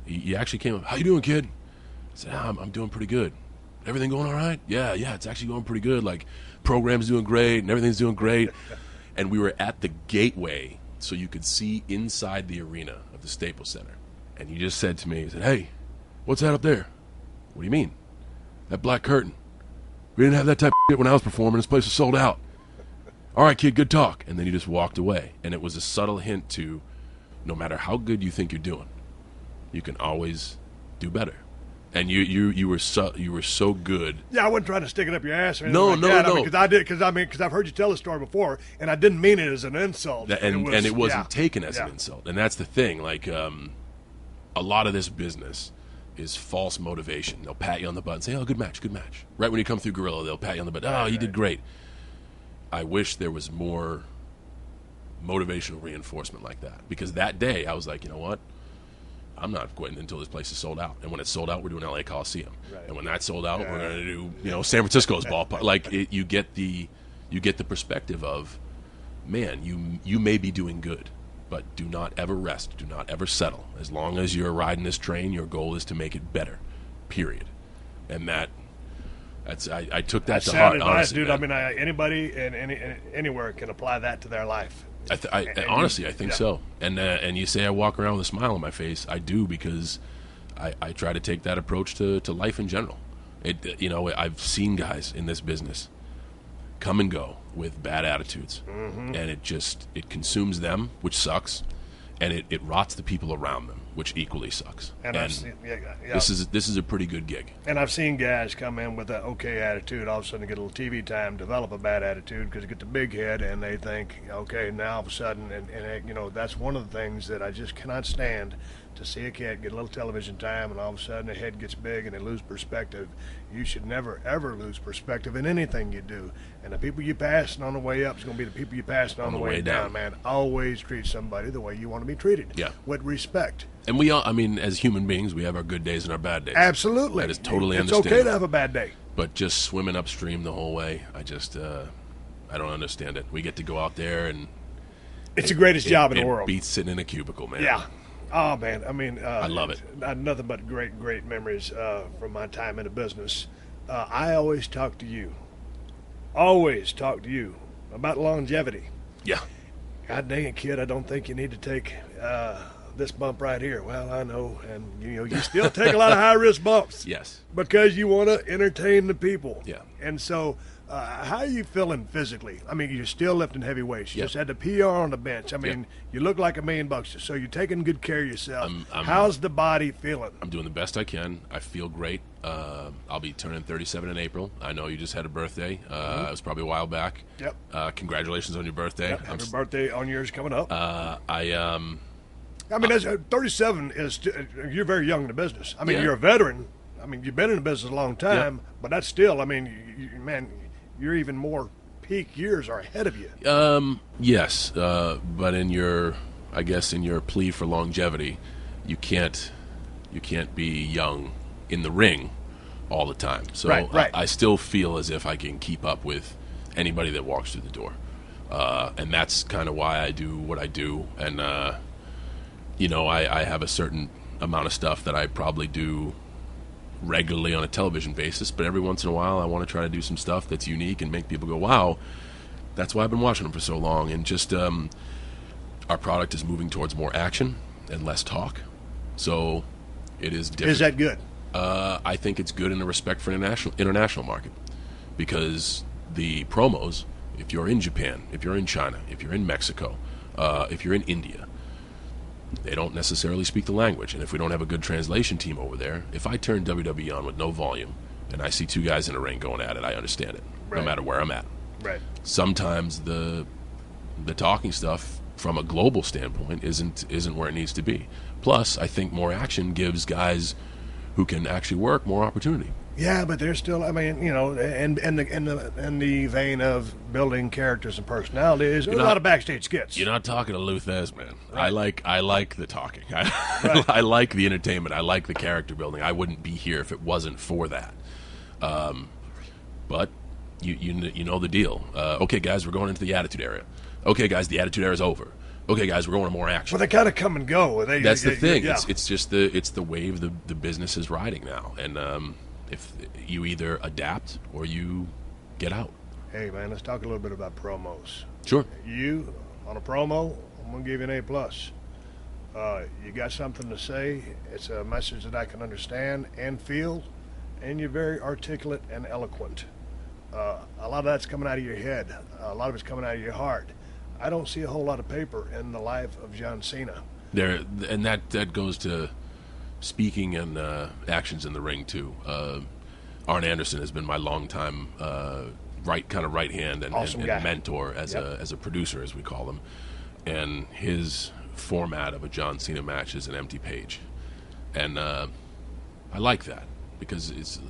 you actually came up. How you doing, kid? I said, I'm doing pretty good. Everything going all right? Yeah, it's actually going pretty good. Like, program's doing great, and everything's doing great. And we were at the gateway, so you could see inside the arena of the Staples Center. And you just said to me, he said, hey, what's that up there? What do you mean? That black curtain. We didn't have that type of shit when I was performing. This place was sold out. All right, kid, good talk. And then you just walked away. And it was a subtle hint to, no matter how good you think you're doing, you can always do better. And you were so good. Yeah, I wasn't trying to stick it up your ass or anything No. because I've heard you tell the story before, and I didn't mean it as an insult. And it wasn't taken as an insult. And that's the thing. Like, a lot of this business is false motivation. They'll pat you on the butt and say, oh, good match. Right when you come through Gorilla, they'll pat you on the butt. Oh, you did great. I wish there was more motivational reinforcement like that. Because that day, I was like, you know what? I'm not quitting until this place is sold out. And when it's sold out, we're doing LA Coliseum. Right. And when that's sold out, we're going to do, San Francisco's ballpark. Like, you get the perspective of, man, you may be doing good, but do not ever rest. Do not ever settle. As long as you're riding this train, your goal is to make it better, period. And I took that to heart, honestly. Dude, man. I mean, anybody and anywhere can apply that to their life. Honestly, I think so. And you say I walk around with a smile on my face. I do, because I try to take that approach to life in general. I've seen guys in this business come and go with bad attitudes, and it consumes them, which sucks, and it rots the people around them, which equally sucks. And this is a pretty good gig. And I've seen guys come in with an okay attitude, all of a sudden get a little TV time, develop a bad attitude because they get the big head, and they think, okay, now all of a sudden, and that's one of the things that I just cannot stand, to see a kid get a little television time, and all of a sudden the head gets big and they lose perspective. You should never, ever lose perspective in anything you do. And the people you passing on the way up is going to be the people you passing on the way down, man. Always treat somebody the way you want to be treated. Yeah. With respect. And we all, as human beings, we have our good days and our bad days. Absolutely. That is totally It's understandable. okay to have a bad day. But just swimming upstream the whole way, I don't understand it. We get to go out there, and it's the greatest job in the world. It beats sitting in a cubicle, man. Yeah. Oh, man. I mean, I love it. Nothing but great memories from my time in the business. I always talk to you about longevity. Yeah. God dang it, kid, I don't think you need to take this bump right here. Well, I know, and you still take a lot of high-risk bumps. Yes. Because you want to entertain the people. Yeah. And so, how are you feeling physically? I mean, you're still lifting heavy weights. You Yep. just had the PR on the bench. I mean, you look like $1 million. So you're taking good care of yourself. How's the body feeling? I'm doing the best I can. I feel great. I'll be turning 37 in April. I know you just had a birthday. It was probably a while back. Yep. Congratulations on your birthday. Yep. Happy birthday on yours coming up. I mean, 37 is you're very young in the business. I mean, Yeah. you're a veteran. I mean, you've been in the business a long time, but that's still. I mean, man, you're even more peak years are ahead of you. Yes, but in your plea for longevity, you can't be young in the ring all the time. So Right. I still feel as if I can keep up with anybody that walks through the door, and that's kind of why I do what I do. And I have a certain amount of stuff that I probably do regularly on a television basis, but every once in a while I want to try to do some stuff that's unique and make people go, wow, that's why I've been watching them for so long. And just our product is moving towards more action and less talk, so it is different. Is that good? I think it's good in the respect for international market, because the promos, if you're in Japan, if you're in China, if you're in Mexico, if you're in India, they don't necessarily speak the language. And if we don't have a good translation team over there, if I turn WWE on with no volume and I see two guys in a ring going at it, I understand it, no matter where I'm at. Right. Sometimes the talking stuff from a global standpoint isn't where it needs to be. Plus, I think more action gives guys who can actually work more opportunity. Yeah, but there's still, I mean, you know, in the vein of building characters and personalities, there's a lot of backstage skits. You're not talking to Lou Thez, man. Right. I like the talking. Right. I like the entertainment. I like the character building. I wouldn't be here if it wasn't for that. But you know the deal. Okay, guys, we're going into the Attitude Era. Okay, guys, the Attitude Era is over. Okay, guys, we're going to more action. Well, they kind of come and go. That's the thing. Yeah. It's just the wave the business is riding now, and if you either adapt or you get out. Hey, man, let's talk a little bit about promos. Sure. You on a promo, I'm gonna give you an A plus. You got something to say. It's a message that I can understand and feel, and you're very articulate and eloquent. A lot of that's coming out of your head. A lot of it's coming out of your heart. I don't see a whole lot of paper in the life of John Cena. And that goes to speaking and actions in the ring too. Arn Anderson has been my longtime right hand and, awesome and mentor as Yep. a producer, as we call him. And his format of a John Cena match is an empty page, and I like that because it's.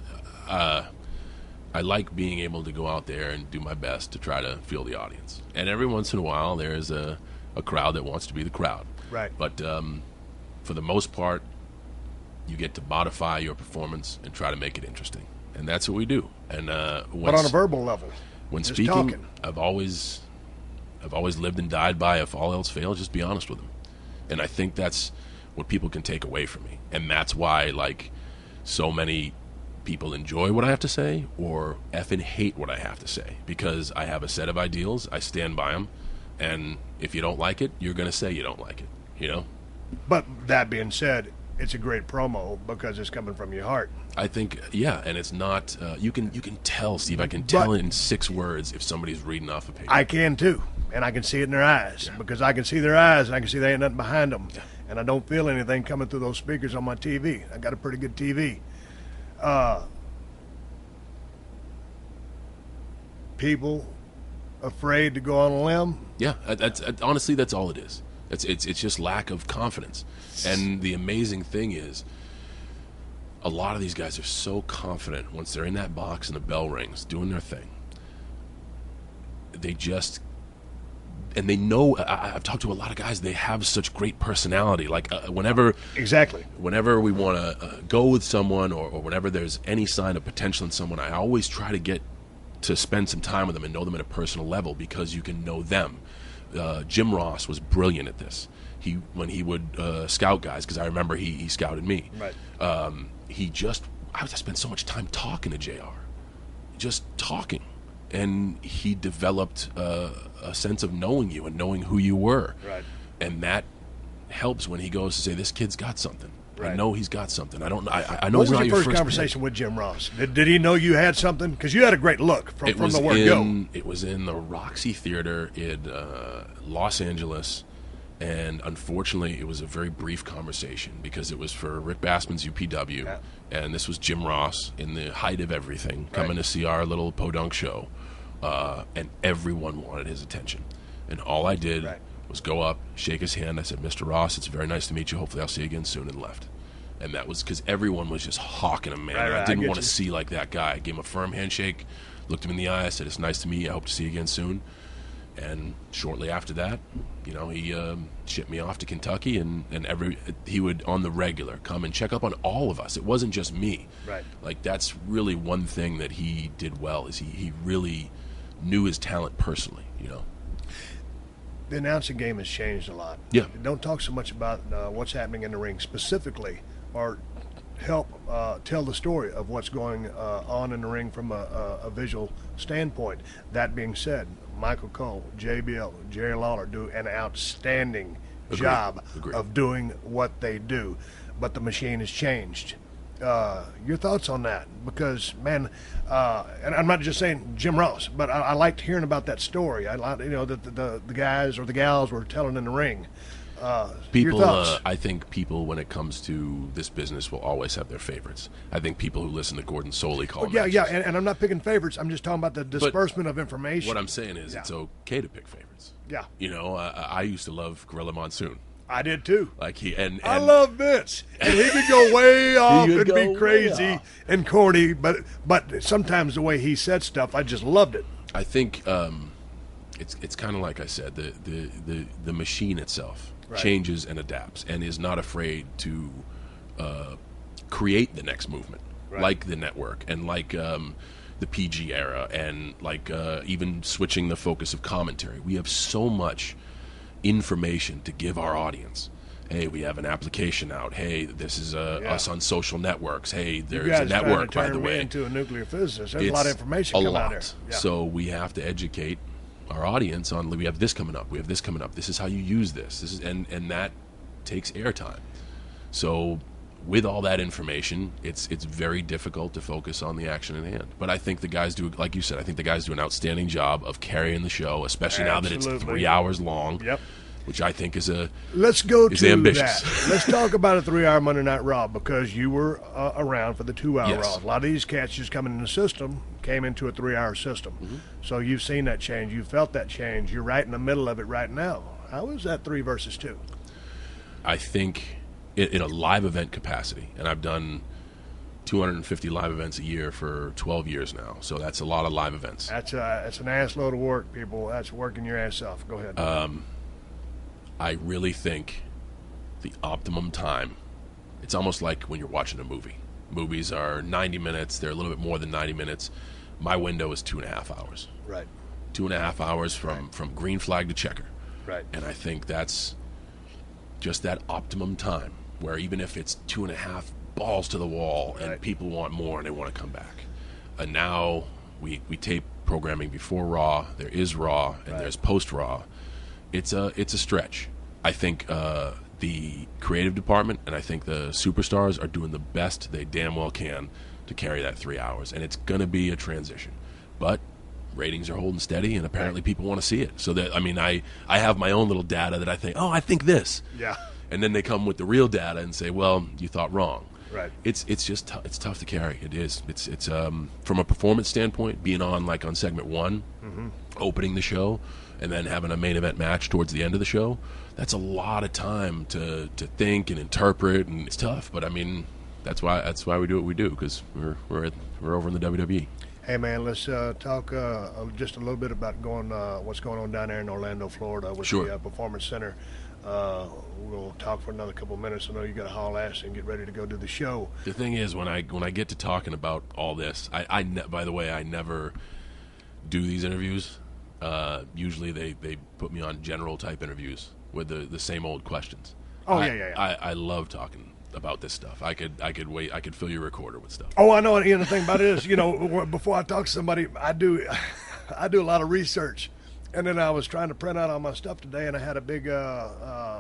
I like being able to go out there and do my best to try to feel the audience. And every once in a while, there's a crowd that wants to be the crowd. Right. But for the most part, you get to modify your performance and try to make it interesting. And that's what we do. And But on a verbal level, when just speaking, talking. I've always lived and died by, if all else fails, just be honest with them. And I think that's what people can take away from me. And that's why, like, so many people enjoy what I have to say or effing hate what I have to say, because I have a set of ideals, I stand by them, and if you don't like it, you're going to say you don't like it, you know? But that being said, it's a great promo because it's coming from your heart. I think, yeah, and it's not, you can tell, Steve, I can tell in 6 words if somebody's reading off a page. I can too, and I can see it in their eyes because I can see their eyes and I can see there ain't nothing behind them. Yeah. And I don't feel anything coming through those speakers on my TV. I got a pretty good TV. People afraid to go on a limb. Yeah, that's honestly, that's all it is. It's just lack of confidence. And the amazing thing is, a lot of these guys are so confident once they're in that box and the bell rings, doing their thing. They just, and they know. I've talked to a lot of guys. They have such great personality. Like whenever we want to go with someone, or whenever there's any sign of potential in someone, I always try to get to spend some time with them and know them at a personal level, because you can know them. Jim Ross was brilliant at this. When he would scout guys, because I remember he scouted me. Right. I spent so much time talking to JR, just talking, and he developed a sense of knowing you and knowing who you were. Right. And that helps when he goes to say, "This kid's got something." Right. I know he's got something. I don't. I know. What he's was not your first pick. conversation with Jim Ross? Did he know you had something? Because you had a great look from the word go. It was in the Roxy Theater in Los Angeles, and unfortunately, it was a very brief conversation because it was for Rick Bassman's UPW, and this was Jim Ross in the height of everything, coming to see our little podunk show, and everyone wanted his attention, and all I did was go up, shake his hand. I said, "Mr. Ross, it's very nice to meet you. Hopefully I'll see you again soon," and left. And that was because everyone was just hawking him, man. I didn't want to see like that guy. I gave him a firm handshake, looked him in the eye. I said, "It's nice to meet you. I hope to see you again soon." And shortly after that, you know, he shipped me off to Kentucky, and he would on the regular come and check up on all of us. It wasn't just me. Right. Like, that's really one thing that he did well, is he really knew his talent personally, you know. The announcing game has changed a lot. Yeah. Don't talk so much about what's happening in the ring specifically, or help tell the story of what's going on in the ring from a visual standpoint. That being said, Michael Cole, JBL, Jerry Lawler do an outstanding job of doing what they do, but the machine has changed. Your thoughts on that? Because, man, and I'm not just saying Jim Ross, but I liked hearing about that story. I like, you know, that the guys or the gals were telling in the ring. People, your thoughts? I think people, when it comes to this business, will always have their favorites. I think people who listen to Gordon Soley call them yeah, and I'm not picking favorites. I'm just talking about the disbursement of information. What I'm saying is, it's okay to pick favorites. Yeah. You know, I used to love Gorilla Monsoon. I did too. Like and I love Vince, and he could go way off and be crazy and corny, but sometimes the way he said stuff, I just loved it. I think it's kind of like I said, the machine itself changes and adapts, and is not afraid to create the next movement, like the network and like the PG era, and like even switching the focus of commentary. We have so much information to give our audience. Hey, we have an application out. Hey, this is us on social networks. Hey, there's a network, by the way. Into a nuclear physicist. There's a lot of information coming out there. Yeah. So we have to educate our audience on. We have this coming up. We have this coming up. This is how you use this. This is and that takes airtime. So with all that information, it's very difficult to focus on the action at hand. But I think the guys do, like you said, I think the guys do an outstanding job of carrying the show, especially now that it's 3 hours long. Yep. Which I think is Let's go to ambitious. that. Let's talk about a 3-hour Monday Night Raw, because you were around for the 2-hour Yes. Raw. A lot of these cats just coming in the system came into a 3-hour system. Mm-hmm. So you've seen that change. You felt that change. You're right in the middle of it right now. How is that 3 versus 2? I think in a live event capacity, and I've done 250 live events a year for 12 years now, so that's a lot of live events. That's an ass load of work, people. That's working your ass off. Go ahead. I really think the optimum time, it's almost like when you're watching a movie. Movies are 90 minutes. They're a little bit more than 90 minutes. My window is 2.5 hours. Right. 2.5 hours from green flag to checker. Right. And I think that's just that optimum time, where even if it's 2.5 balls to the wall and people want more and they want to come back. And now we tape programming before Raw. There is Raw and there's post Raw. It's a stretch. I think the creative department and I think the superstars are doing the best they damn well can to carry that 3 hours, and it's going to be a transition. But ratings are holding steady, and apparently people want to see it. So that I have my own little data that I think, I think this. Yeah. And then they come with the real data and say, well, you thought wrong. Right. It's just it's tough to carry. It is. It's from a performance standpoint, being on segment 1, opening the show, and then having a main event match towards the end of the show. That's a lot of time to think and interpret, and it's tough. But that's why we do what we do, because we're over in the WWE. Hey man, let's talk just a little bit about what's going on down there in Orlando, Florida, with the Performance Center. We'll talk for another couple of minutes. I know you got to haul ass and get ready to go do the show. The thing is, when I get to talking about all this, by the way, I never do these interviews. Usually they put me on general type interviews with the same old questions. I love talking about this stuff. I could fill your recorder with stuff. Oh, I know. The thing about it is, before I talk to somebody, I do a lot of research. And then I was trying to print out all my stuff today, and I had a big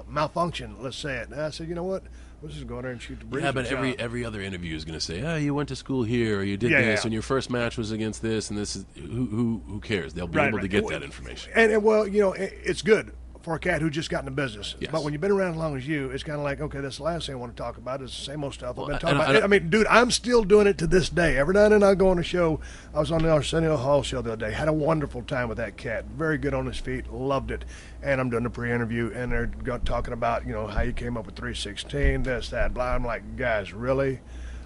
malfunction, let's say it. And I said, you know what? Let's just go in there and shoot the breeze. Yeah, but every other interview is going to say, you went to school here, or you did this, and your first match was against this, and this is who cares? They'll be able to get that information. And well, it's good for a cat who just got in the business. Yes. But when you've been around as long as you, it's kind of like, okay, that's the last thing I want to talk about. It's the same old stuff I've been talking about. Dude, I'm still doing it to this day. Every now and then I go on a show. I was on the Arsenio Hall show the other day. Had a wonderful time with that cat. Very good on his feet. Loved it. And I'm doing the pre-interview, and they're talking about, how you came up with 316, this, that, blah. I'm like, guys, really?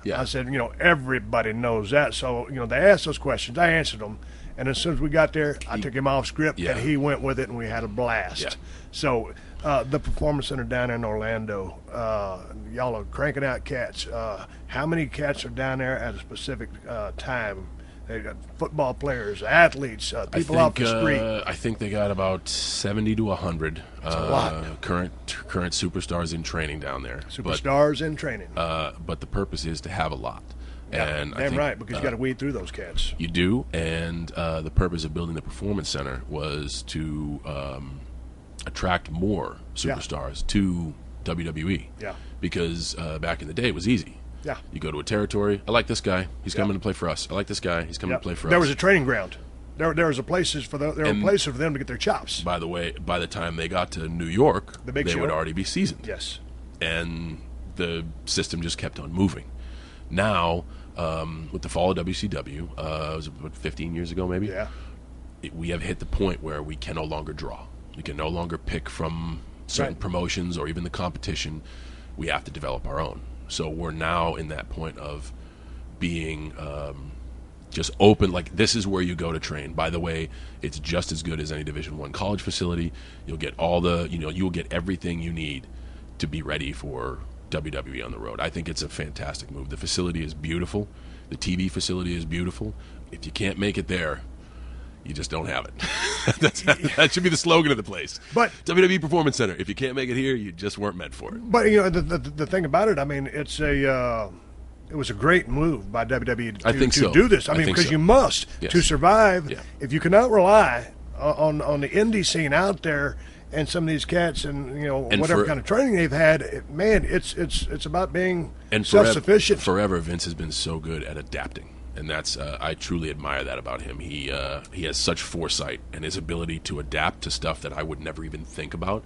Yeah. I said, everybody knows that. So, they asked those questions. I answered them. And as soon as we got there, I took him off script, and he went with it, and we had a blast. Yeah. So the Performance Center down there in Orlando, y'all are cranking out cats. How many cats are down there at a specific time? They got football players, athletes, people off the street. I think they got about 70 to 100 That's a lot. current superstars in training down there. Superstars in training. But the purpose is to have a lot. Yeah, and damn right, because you got to weed through those cats. You do, and the purpose of building the Performance Center was to attract more superstars to WWE. Yeah. Because back in the day, it was easy. Yeah. You go to a territory. I like this guy. He's coming to play for us. I like this guy. He's coming to play for us. There was a training ground. There was places for them to get their chops. By the way, by the time they got to New York, they would already be seasoned. Yes. And the system just kept on moving. Now, with the fall of WCW, it was about 15 years ago maybe, we have hit the point where we can no longer draw. We can no longer pick from certain promotions or even the competition, we have to develop our own. So we're now in that point of being just open, like this is where you go to train. By the way, it's just as good as any Division I college facility. You'll get all the, you'll get everything you need to be ready for WWE on the road. I think it's a fantastic move. The facility is beautiful. The TV facility is beautiful. If you can't make it there, you just don't have it. That should be the slogan of the place. But WWE Performance Center. If you can't make it here, you just weren't meant for it. But the thing about it, I mean, it was a great move by WWE to do this. I mean, because you must to survive. Yeah. If you cannot rely on the indie scene out there and some of these cats and whatever kind of training they've had, man, it's about being self-sufficient. Forever, Vince has been so good at adapting. And that's I truly admire that about him. He has such foresight, and his ability to adapt to stuff that I would never even think about.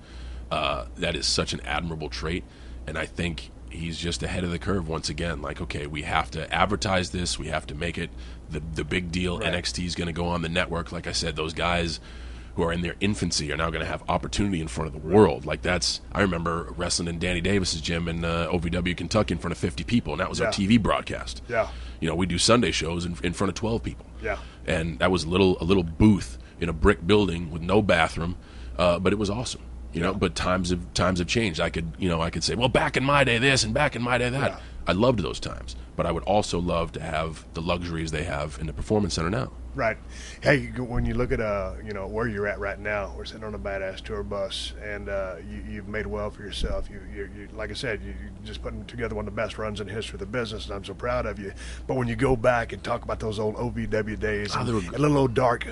That is such an admirable trait, and I think he's just ahead of the curve once again. Like, okay, we have to advertise this. We have to make it the big deal. Right. NXT is going to go on the network. Like I said, those guys who are in their infancy are now going to have opportunity in front of the world. Like I remember wrestling in Danny Davis's gym in OVW, Kentucky in front of 50 people, and that was our TV broadcast. Yeah. We do Sunday shows in front of 12 people. Yeah. And that was a little booth in a brick building with no bathroom, but it was awesome. But times have changed. I could say, well, back in my day this and back in my day that. Yeah. I loved those times, but I would also love to have the luxuries they have in the Performance Center now. Right. Hey, when you look at where you're at right now, we're sitting on a badass tour bus, and you've made well for yourself. You like I said, you just putting together one of the best runs in the history of the business, and I'm so proud of you. But when you go back and talk about those old OVW days, a little old dark,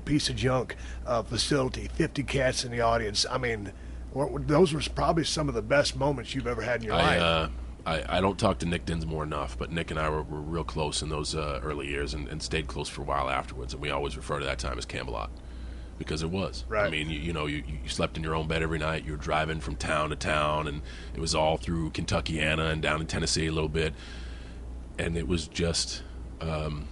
piece of junk facility, 50 cats in the audience. I mean, those were probably some of the best moments you've ever had in your life. I don't talk to Nick Dinsmore enough, but Nick and I were real close in those early years and stayed close for a while afterwards, and we always refer to that time as Camelot because it was. Right. I mean, you slept in your own bed every night. You were driving from town to town, and it was all through Kentuckiana and down in Tennessee a little bit, and it was just a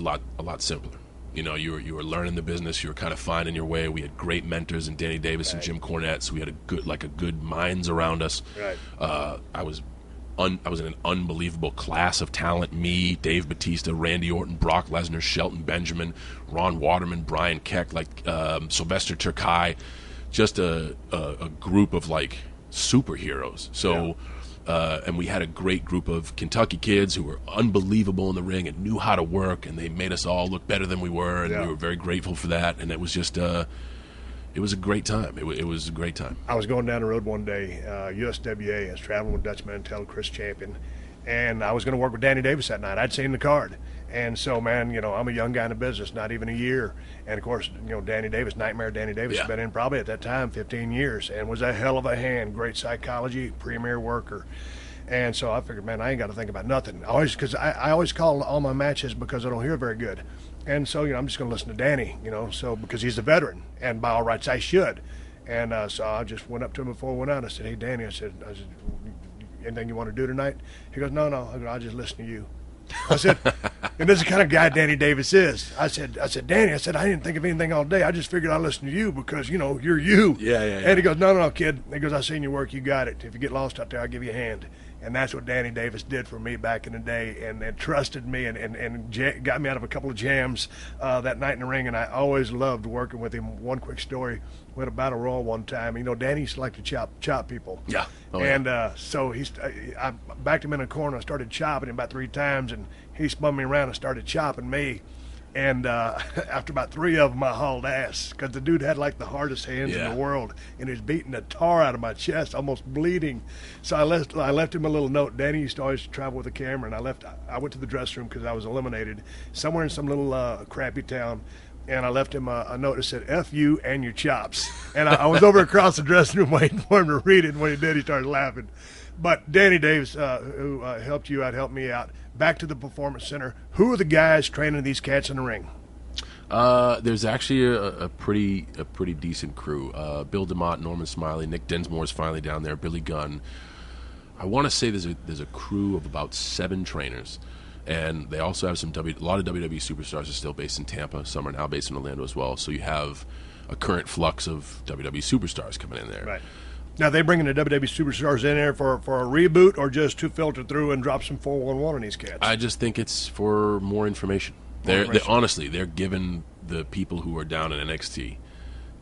lot simpler. You were learning the business. You were kind of finding your way. We had great mentors in Danny Davis and Jim Cornette, so we had a good minds around us. Right. I was in an unbelievable class of talent. Me, Dave Bautista, Randy Orton, Brock Lesnar, Shelton Benjamin, Ron Waterman, Brian Keck, Sylvester Terkay, just a group of superheroes. So. Yeah. And we had a great group of Kentucky kids who were unbelievable in the ring and knew how to work, and they made us all look better than we were, and we were very grateful for that. And it was just, it was a great time. It was a great time. I was going down the road one day, USWA. I was traveling with Dutch Mantel, Chris Champion, and I was going to work with Danny Davis that night. I'd seen the card. And so, man, I'm a young guy in the business, not even a year. And, of course, Danny Davis, Nightmare Danny Davis, has been in probably at that time 15 years and was a hell of a hand, great psychology, premier worker. And so I figured, man, I ain't got to think about nothing. Because I always call all my matches because I don't hear very good. And so, I'm just going to listen to Danny, because he's a veteran. And by all rights, I should. And so I just went up to him before I went out. I said, hey, Danny, I said, anything you want to do tonight? He goes, no, I'll just listen to you. I said, and this is the kind of guy Danny Davis is. I said, Danny, I didn't think of anything all day. I just figured I'd listen to you because, you're you. Yeah. And he goes, no, kid. He goes, I seen your work. You got it. If you get lost out there, I'll give you a hand. And that's what Danny Davis did for me back in the day and trusted me and got me out of a couple of jams that night in the ring. And I always loved working with him. One quick story. We had a battle royal one time. Danny used to like to chop people. Yeah. So I backed him in a corner. I started chopping him about 3 times, and he spun me around and started chopping me. And after about 3 of them, I hauled ass because the dude had the hardest hands in the world, and he was beating the tar out of my chest, almost bleeding. So I left him a little note. Danny used to always travel with a camera, and I went to the dressing room because I was eliminated somewhere in some little crappy town. And I left him a note that said, F you and your chops. And I was over across the dressing room waiting for him to read it. And when he did, he started laughing. But Danny Davis, who helped you out, helped me out. Back to the Performance Center. Who are the guys training these cats in the ring? There's actually a pretty decent crew. Bill DeMott, Norman Smiley, Nick Dinsmore is finally down there, Billy Gunn. I want to say there's a crew of about 7 trainers. And they also have a lot of WWE superstars are still based in Tampa. Some are now based in Orlando as well. So you have a current flux of WWE superstars coming in there. Right. Now, they bringing the WWE superstars in there for a reboot or just to filter through and drop some 411 on these cats? I just think it's for more information. Honestly, they're giving the people who are down in NXT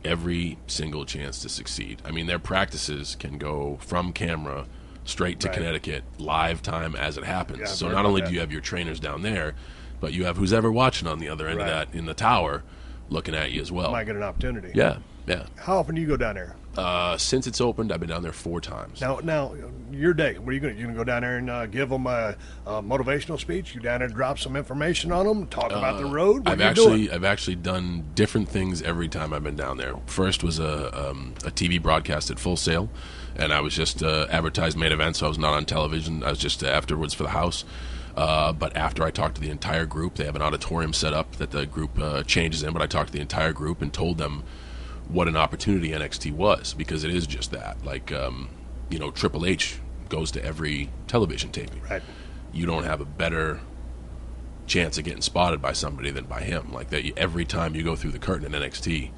every single chance to succeed. I mean, their practices can go from camera straight to Connecticut, live time as it happens. Yeah, so not only do you have your trainers down there, but you have who's ever watching on the other end of that in the tower looking at you as well. Might get an opportunity. Yeah. How often do you go down there? Since it's opened, I've been down there 4 times. Now, your day. What are you going to? You going to go down there and give them a motivational speech? You down there and drop some information on them? Talk about the road? What I've actually done different things every time I've been down there. First was a TV broadcast at Full Sail, and I was just advertised main event, so I was not on television. I was just afterwards for the house. But after I talked to the entire group, they have an auditorium set up that the group changes in, but I talked to the entire group and told them what an opportunity NXT was, because it is just that. Like, Triple H goes to every television taping. Right. You don't have a better chance of getting spotted by somebody than by him. Like that, every time you go through the curtain in NXT,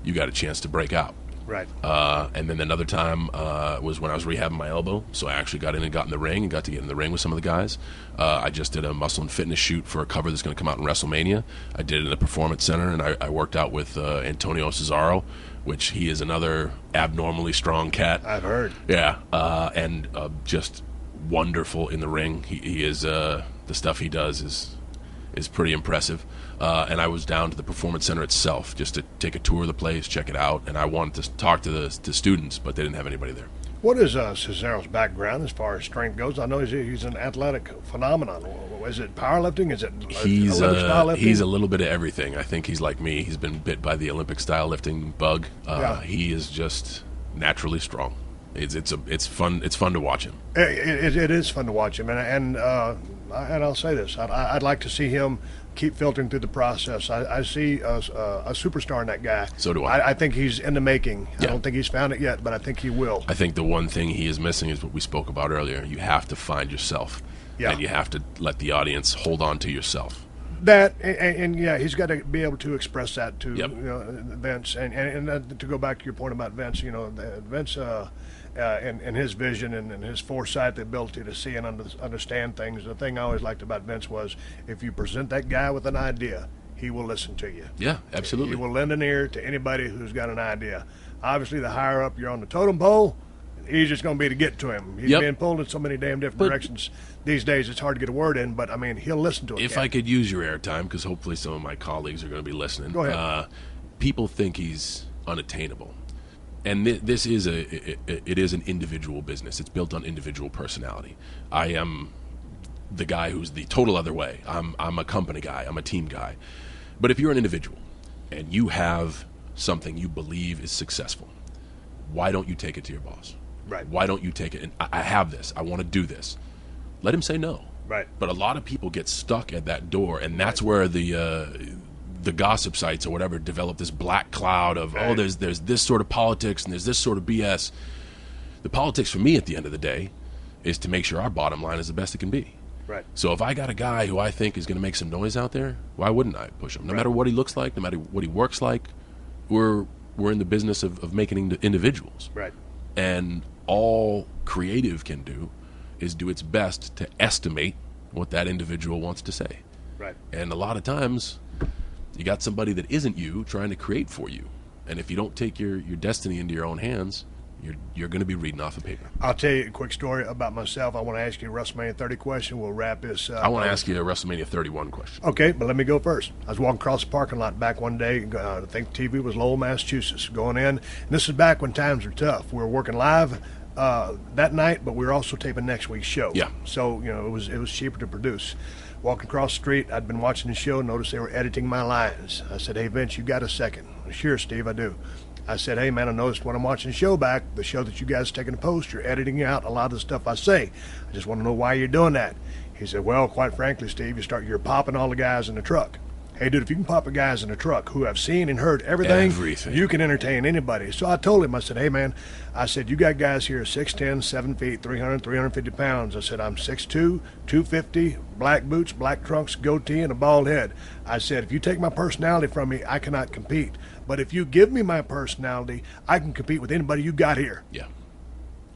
you got a chance to break out. Right. And then another time was when I was rehabbing my elbow, so I actually got in and got in the ring and got to get in the ring with some of the guys. I just did a muscle and fitness shoot for a cover that's going to come out in WrestleMania. I did it in the Performance Center, and I worked out with Antonio Cesaro, which he is another abnormally strong cat. I've heard. Yeah, and just wonderful in the ring. He is the stuff he does is pretty impressive. And I was down to the Performance Center itself just to take a tour of the place, check it out, and I wanted to talk to the students, but they didn't have anybody there. What is Cesaro's background as far as strength goes? I know he's an athletic phenomenon. Is it powerlifting? Is it Olympic style lifting? He's a little bit of everything. I think he's like me. He's been bit by the Olympic style lifting bug. He is just naturally strong. It's fun. It's fun to watch him. It is fun to watch him, and I'll say this: I'd like to see him keep filtering through the process. I see a superstar in that guy. So do I. I think he's in the making. Yeah. I don't think he's found it yet, but I think he will. I think the one thing he is missing is what we spoke about earlier. You have to find yourself, and you have to let the audience hold on to yourself. That and he's got to be able to express that to Vince. And to go back to your point about Vince, Vince. And his vision and his foresight, the ability to see and understand things. The thing I always liked about Vince was if you present that guy with an idea, he will listen to you. Yeah, absolutely. He will lend an ear to anybody who's got an idea. Obviously, the higher up you're on the totem pole, the easier it's going to be to get to him. He's being pulled in so many damn different directions these days, it's hard to get a word in, but, I mean, he'll listen to it. If I could use your airtime, because hopefully some of my colleagues are going to be listening. Go ahead. People think he's unattainable. And this is it is an individual business. It's built on individual personality. I am the guy who's the total other way. I'm a company guy. I'm a team guy. But if you're an individual and you have something you believe is successful, why don't you take it to your boss? Right. Why don't you take it? And I have this. I want to do this. Let him say no. Right. But a lot of people get stuck at that door, and that's where the gossip sites or whatever develop this black cloud of there's this sort of politics and there's this sort of BS. The politics for me at the end of the day is to make sure our bottom line is the best it can be. Right. So if I got a guy who I think is going to make some noise out there, why wouldn't I push him? No matter what he looks like, no matter what he works like, we're in the business of making individuals. Right. And all creative can do is do its best to estimate what that individual wants to say. Right. And a lot of times you got somebody that isn't you trying to create for you. And if you don't take your destiny into your own hands, you're going to be reading off a paper. I'll tell you a quick story about myself. I want to ask you a WrestleMania 30 question. We'll wrap this up. I want to ask you a WrestleMania 31 question. Okay, but let me go first. I was walking across the parking lot back one day. I think TV was Lowell, Massachusetts, going in. And this is back when times were tough. We were working live that night, but we were also taping next week's show. Yeah. So, it was cheaper to produce. Walking across the street, I'd been watching the show, noticed they were editing my lines. I said, "Hey, Vince, you got a second?" "Sure, Steve, I do." I said, "Hey, man, I noticed when I'm watching the show back, the show that you guys taking to post, you're editing out a lot of the stuff I say. I just want to know why you're doing that." He said, "Well, quite frankly, Steve, you're popping all the guys in the truck." Hey, dude, if you can pop a guys in a truck who have seen and heard everything, you can entertain anybody. So I told him, I said, hey, man, I said, you got guys here 6'10", 7 feet, 300, 350 pounds. I said, I'm 6'2", 250, black boots, black trunks, goatee, and a bald head. I said, if you take my personality from me, I cannot compete. But if you give me my personality, I can compete with anybody you got here. Yeah.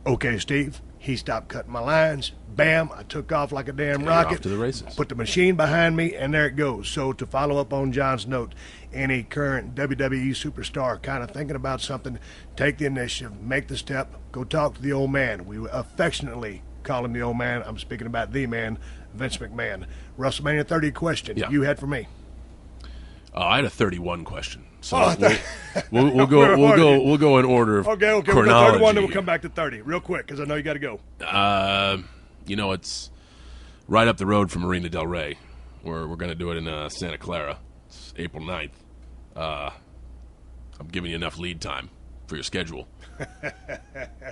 Okay, Steve. He stopped cutting my lines. Bam, I took off like a damn rocket. Off to the races. Put the machine behind me, and there it goes. So to follow up on John's note, any current WWE superstar kind of thinking about something, take the initiative, make the step, go talk to the old man. We affectionately call him the old man. I'm speaking about the man, Vince McMahon. WrestleMania 30 question you had for me. I had a 31 question. So we'll go in order of okay, chronology. We'll go 31, then we'll come back to 30 real quick because I know you got to go. It's right up the road from Marina Del Rey. We're going to do it in Santa Clara. It's April 9th. I'm giving you enough lead time for your schedule.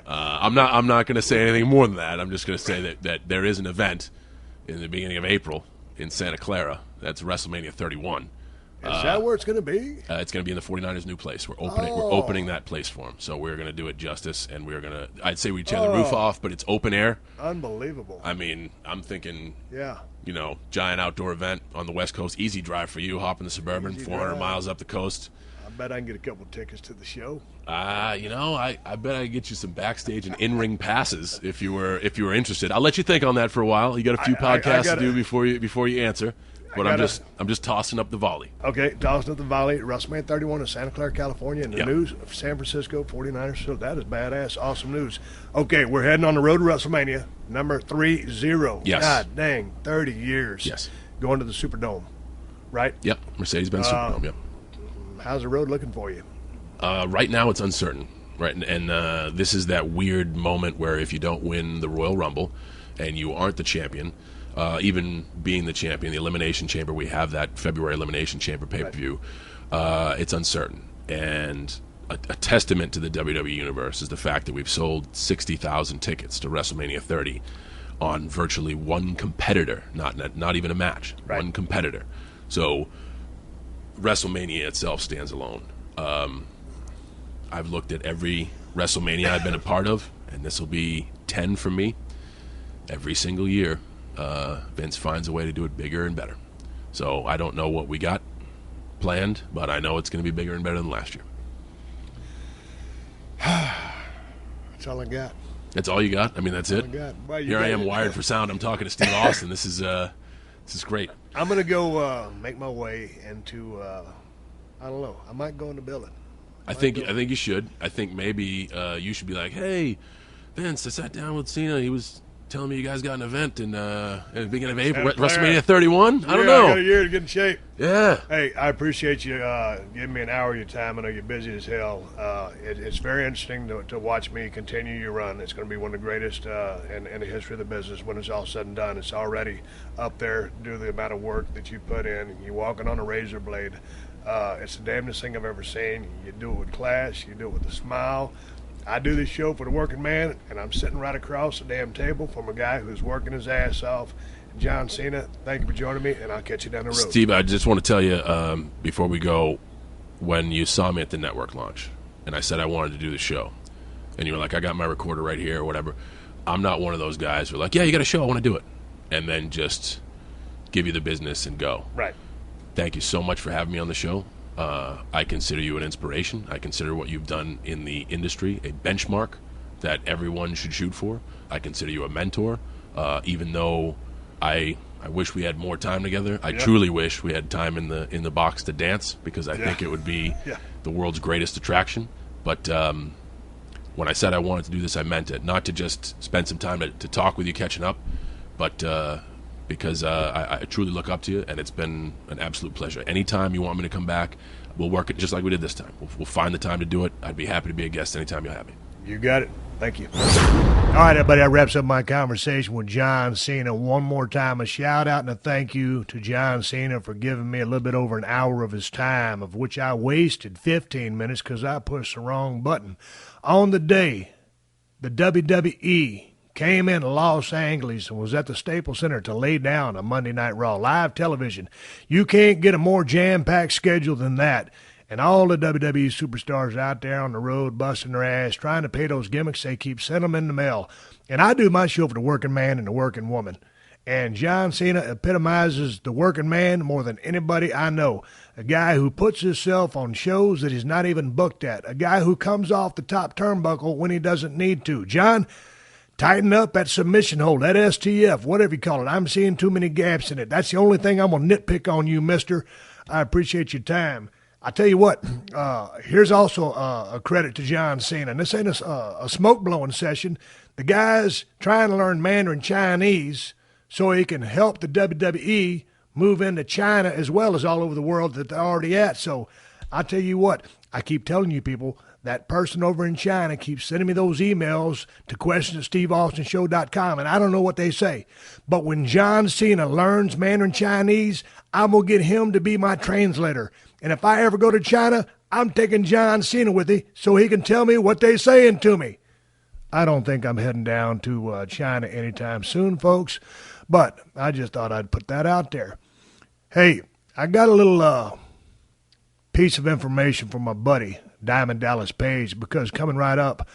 I'm not going to say anything more than that. I'm just going to say that there is an event in the beginning of April in Santa Clara. That's WrestleMania 31. Is that where it's going to be? It's going to be in the 49ers' new place. We're opening that place for them. So we're going to do it justice, and we're going to. I'd say we tear the roof off, but it's open air. Unbelievable. I mean, I'm thinking. Yeah. Giant outdoor event on the West Coast. Easy drive for you. Hop in the Suburban, 400 miles up the coast. I bet I can get a couple tickets to the show. I bet I can get you some backstage and in-ring passes if you were interested. I'll let you think on that for a while. You got a few podcasts to do before you answer. But I'm just tossing up the volley. Okay, tossing up the volley. WrestleMania 31 in Santa Clara, California. And the news of San Francisco 49ers. So that is badass. Awesome news. Okay, we're heading on the road to WrestleMania, number 30. Yes. God dang, 30 years. Yes. Going to the Superdome, right? Yep, Mercedes-Benz Superdome, yep. How's the road looking for you? Right now it's uncertain. Right, and this is that weird moment where if you don't win the Royal Rumble and you aren't the champion, even being the champion, the Elimination Chamber, we have that February Elimination Chamber pay-per-view, it's uncertain. And a testament to the WWE Universe is the fact that we've sold 60,000 tickets to WrestleMania 30 on virtually one competitor, not even a match, one competitor. So WrestleMania itself stands alone. I've looked at every WrestleMania I've been a part of, and this will be 10 for me. Every single year, Vince finds a way to do it bigger and better. So I don't know what we got planned, but I know it's going to be bigger and better than last year. That's all I got. That's all you got? I mean, that's it? Well, Here I am wired for sound. I'm talking to Steve Austin. This is great. I'm going to go make my way into, I don't know, I might go in the building. I think you should. I think maybe you should be like, hey, Vince, I sat down with Cena. He was telling me you guys got an event in the beginning of April, WrestleMania 31. I don't know. I got a year to get in shape. Yeah. Hey, I appreciate you giving me an hour of your time. I know you're busy as hell. It's very interesting to watch me continue your run. It's going to be one of the greatest in the history of the business when it's all said and done. It's already up there due to the amount of work that you put in. You're walking on a razor blade. It's the damnedest thing I've ever seen. You do it with class. You do it with a smile. I do this show for the working man, and I'm sitting right across the damn table from a guy who's working his ass off. John Cena, thank you for joining me, and I'll catch you down the road. Steve, I just want to tell you before we go, when you saw me at the network launch, and I said I wanted to do the show, and you were like, I got my recorder right here or whatever, I'm not one of those guys who are like, yeah, you got a show, I want to do it, and then just give you the business and go. Right. Thank you so much for having me on the show. I consider you an inspiration. I consider what you've done in the industry a benchmark that everyone should shoot for. I consider you a mentor, even though I wish we had more time together. I truly wish we had time in the box to dance, because I think it would be the world's greatest attraction. But when I said I wanted to do this, I meant it. Not to just spend some time to talk with you, catching up, but because I truly look up to you, and it's been an absolute pleasure. Anytime you want me to come back, we'll work it just like we did this time. We'll find the time to do it. I'd be happy to be a guest anytime you'll have me. You got it. Thank you. All right, everybody, that wraps up my conversation with John Cena. One more time, a shout-out and a thank you to John Cena for giving me a little bit over an hour of his time, of which I wasted 15 minutes because I pushed the wrong button. On the day the WWE came in Los Angeles and was at the Staples Center to lay down a Monday Night Raw, live television. You can't get a more jam-packed schedule than that. And all the WWE superstars out there on the road busting their ass, trying to pay those gimmicks, they keep sending them in the mail. And I do my show for the working man and the working woman. And John Cena epitomizes the working man more than anybody I know. A guy who puts himself on shows that he's not even booked at. A guy who comes off the top turnbuckle when he doesn't need to. John, tighten up that submission hold, that STF, whatever you call it. I'm seeing too many gaps in it. That's the only thing I'm going to nitpick on you, mister. I appreciate your time. I tell you what, here's also a credit to John Cena. And this ain't a smoke-blowing session. The guy's trying to learn Mandarin Chinese so he can help the WWE move into China as well as all over the world that they're already at. So I tell you what, I keep telling you people, that person over in China keeps sending me those emails to questions@steveaustonshow.com, and I don't know what they say. But when John Cena learns Mandarin Chinese, I'm going to get him to be my translator. And if I ever go to China, I'm taking John Cena with me so he can tell me what they're saying to me. I don't think I'm heading down to China anytime soon, folks, but I just thought I'd put that out there. Hey, I got a little piece of information from my buddy, Diamond Dallas Page, because coming right up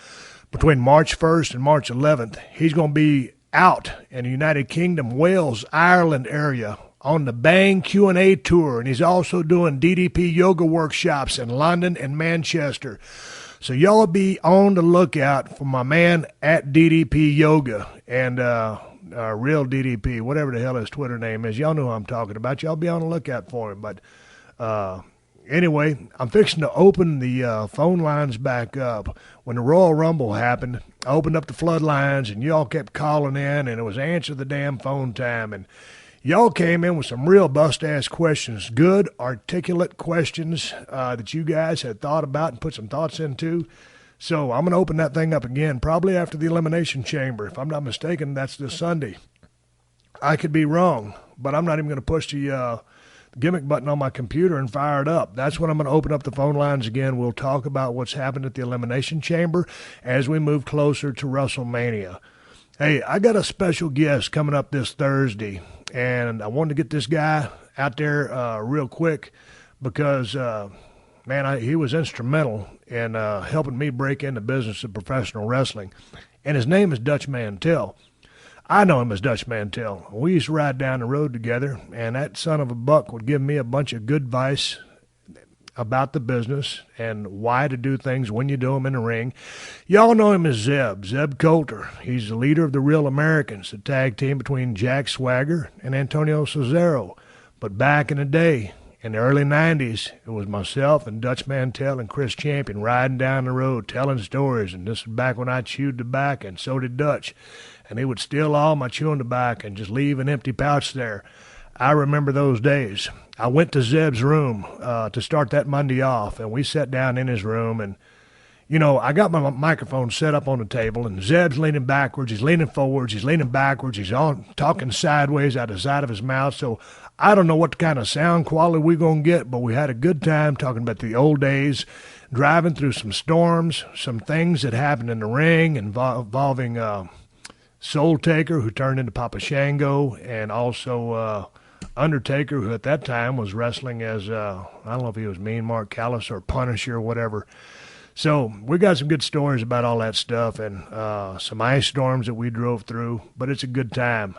between March 1st and March 11th, he's going to be out in the United Kingdom, Wales, Ireland area on the Bang Q&A tour, and he's also doing DDP yoga workshops in London and Manchester. So y'all be on the lookout for my man at DDP Yoga and Real DDP, whatever the hell his Twitter name is. Y'all know who I'm talking about. Y'all be on the lookout for him. But anyway, I'm fixing to open the phone lines back up. When the Royal Rumble happened, I opened up the flood lines, and y'all kept calling in, and it was answer the damn phone time. And y'all came in with some real bust-ass questions, good, articulate questions that you guys had thought about and put some thoughts into. So I'm going to open that thing up again, probably after the Elimination Chamber. If I'm not mistaken, that's this Sunday. I could be wrong, but I'm not even going to push the gimmick button on my computer and fire it up. That's when I'm going to open up the phone lines again. We'll talk about what's happened at the Elimination Chamber as we move closer to WrestleMania. Hey, I got a special guest coming up this Thursday, and I wanted to get this guy out there real quick because, he was instrumental in helping me break into business of professional wrestling. And his name is Dutch Mantell. I know him as Dutch Mantell. We used to ride down the road together, and that son of a buck would give me a bunch of good advice about the business and why to do things when you do them in the ring. Y'all know him as Zeb Coulter. He's the leader of the Real Americans, the tag team between Jack Swagger and Antonio Cesaro. But back in the day, in the early 90s, it was myself and Dutch Mantell and Chris Champion riding down the road telling stories, and this is back when I chewed tobacco, and so did Dutch. And he would steal all my chewing tobacco and just leave an empty pouch there. I remember those days. I went to Zeb's room to start that Monday off, and we sat down in his room, and, I got my microphone set up on the table, and Zeb's leaning backwards, he's leaning forwards, he's leaning backwards, he's on talking sideways out the side of his mouth, so I don't know what kind of sound quality we're going to get, but we had a good time talking about the old days, driving through some storms, some things that happened in the ring involving Soul Taker, who turned into Papa Shango, and also Undertaker, who at that time was wrestling as, I don't know if he was Mean Mark Callis or Punisher or whatever. So we got some good stories about all that stuff and some ice storms that we drove through, but it's a good time.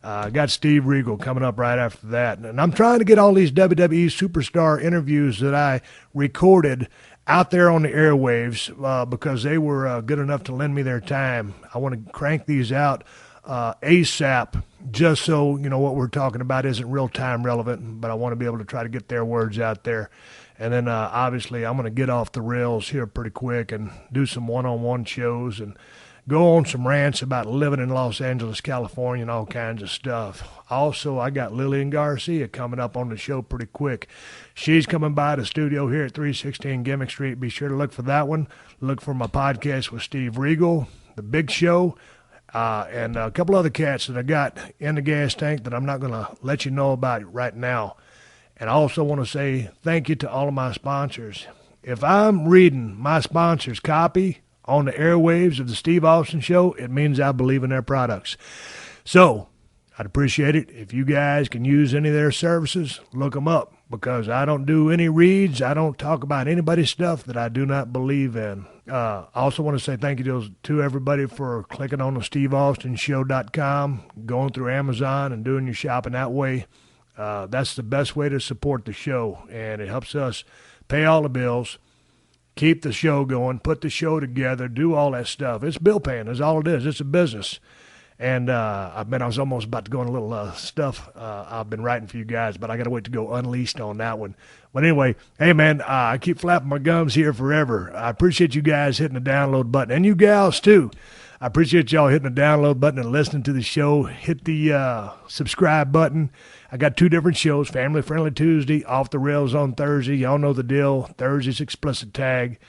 I got Steve Regal coming up right after that. And I'm trying to get all these WWE superstar interviews that I recorded out there on the airwaves because they were good enough to lend me their time. I want to crank these out ASAP just so, what we're talking about isn't real-time relevant, but I want to be able to try to get their words out there. And then, obviously, I'm going to get off the rails here pretty quick and do some one-on-one shows and go on some rants about living in Los Angeles, California, and all kinds of stuff. Also, I got Lillian Garcia coming up on the show pretty quick. She's coming by the studio here at 316 Gimmick Street. Be sure to look for that one. Look for my podcast with Steve Regal, The Big Show, and a couple other cats that I got in the gas tank that I'm not going to let you know about right now. And I also want to say thank you to all of my sponsors. If I'm reading my sponsor's copy on the airwaves of the Steve Austin Show, it means I believe in their products. So I'd appreciate it if you guys can use any of their services. Look them up, because I don't do any reads. I don't talk about anybody's stuff that I do not believe in. I also want to say thank you to everybody for clicking on the SteveAustinShow.com, going through Amazon and doing your shopping that way. That's the best way to support the show, and it helps us pay all the bills, keep the show going, put the show together, do all that stuff. It's bill paying. That's all it is. It's a business. And I was almost about to go on a little stuff I've been writing for you guys, but I got to wait to go unleashed on that one. But anyway, hey, man, I keep flapping my gums here forever. I appreciate you guys hitting the download button, and you gals, too. I appreciate y'all hitting the download button and listening to the show. Hit the subscribe button. I got 2 different shows, Family Friendly Tuesday, Off the Rails on Thursday. Y'all know the deal. Thursday's Explicit Tag.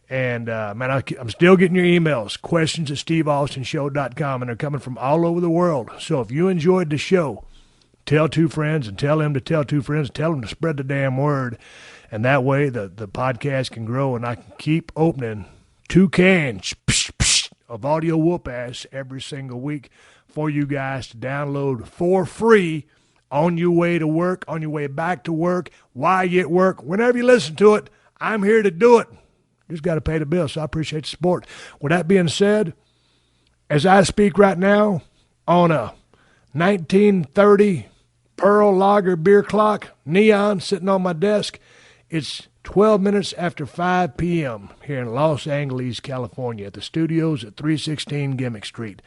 And, man, I'm still getting your emails, questions at SteveAustinShow.com, and they're coming from all over the world. So if you enjoyed the show, tell 2 friends and tell them to tell 2 friends, tell them to spread the damn word. And that way the podcast can grow, and I can keep opening 2 cans of audio whoop-ass every single week for you guys to download for free on your way to work, on your way back to work, while you at work. Whenever you listen to it, I'm here to do it. Just got to pay the bill, so I appreciate the support. With that being said, as I speak right now on a 1930 Pearl Lager beer clock, neon, sitting on my desk, it's 12 minutes after 5 p.m. here in Los Angeles, California, at the studios at 316 Gimmick Street.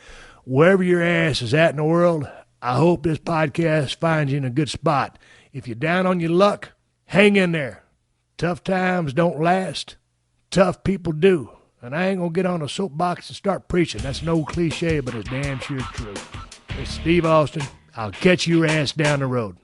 Wherever your ass is at in the world, I hope this podcast finds you in a good spot. If you're down on your luck, hang in there. Tough times don't last. Tough people do. And I ain't going to get on a soapbox and start preaching. That's an old cliche, but it's damn sure true. It's Steve Austin. I'll catch your ass down the road.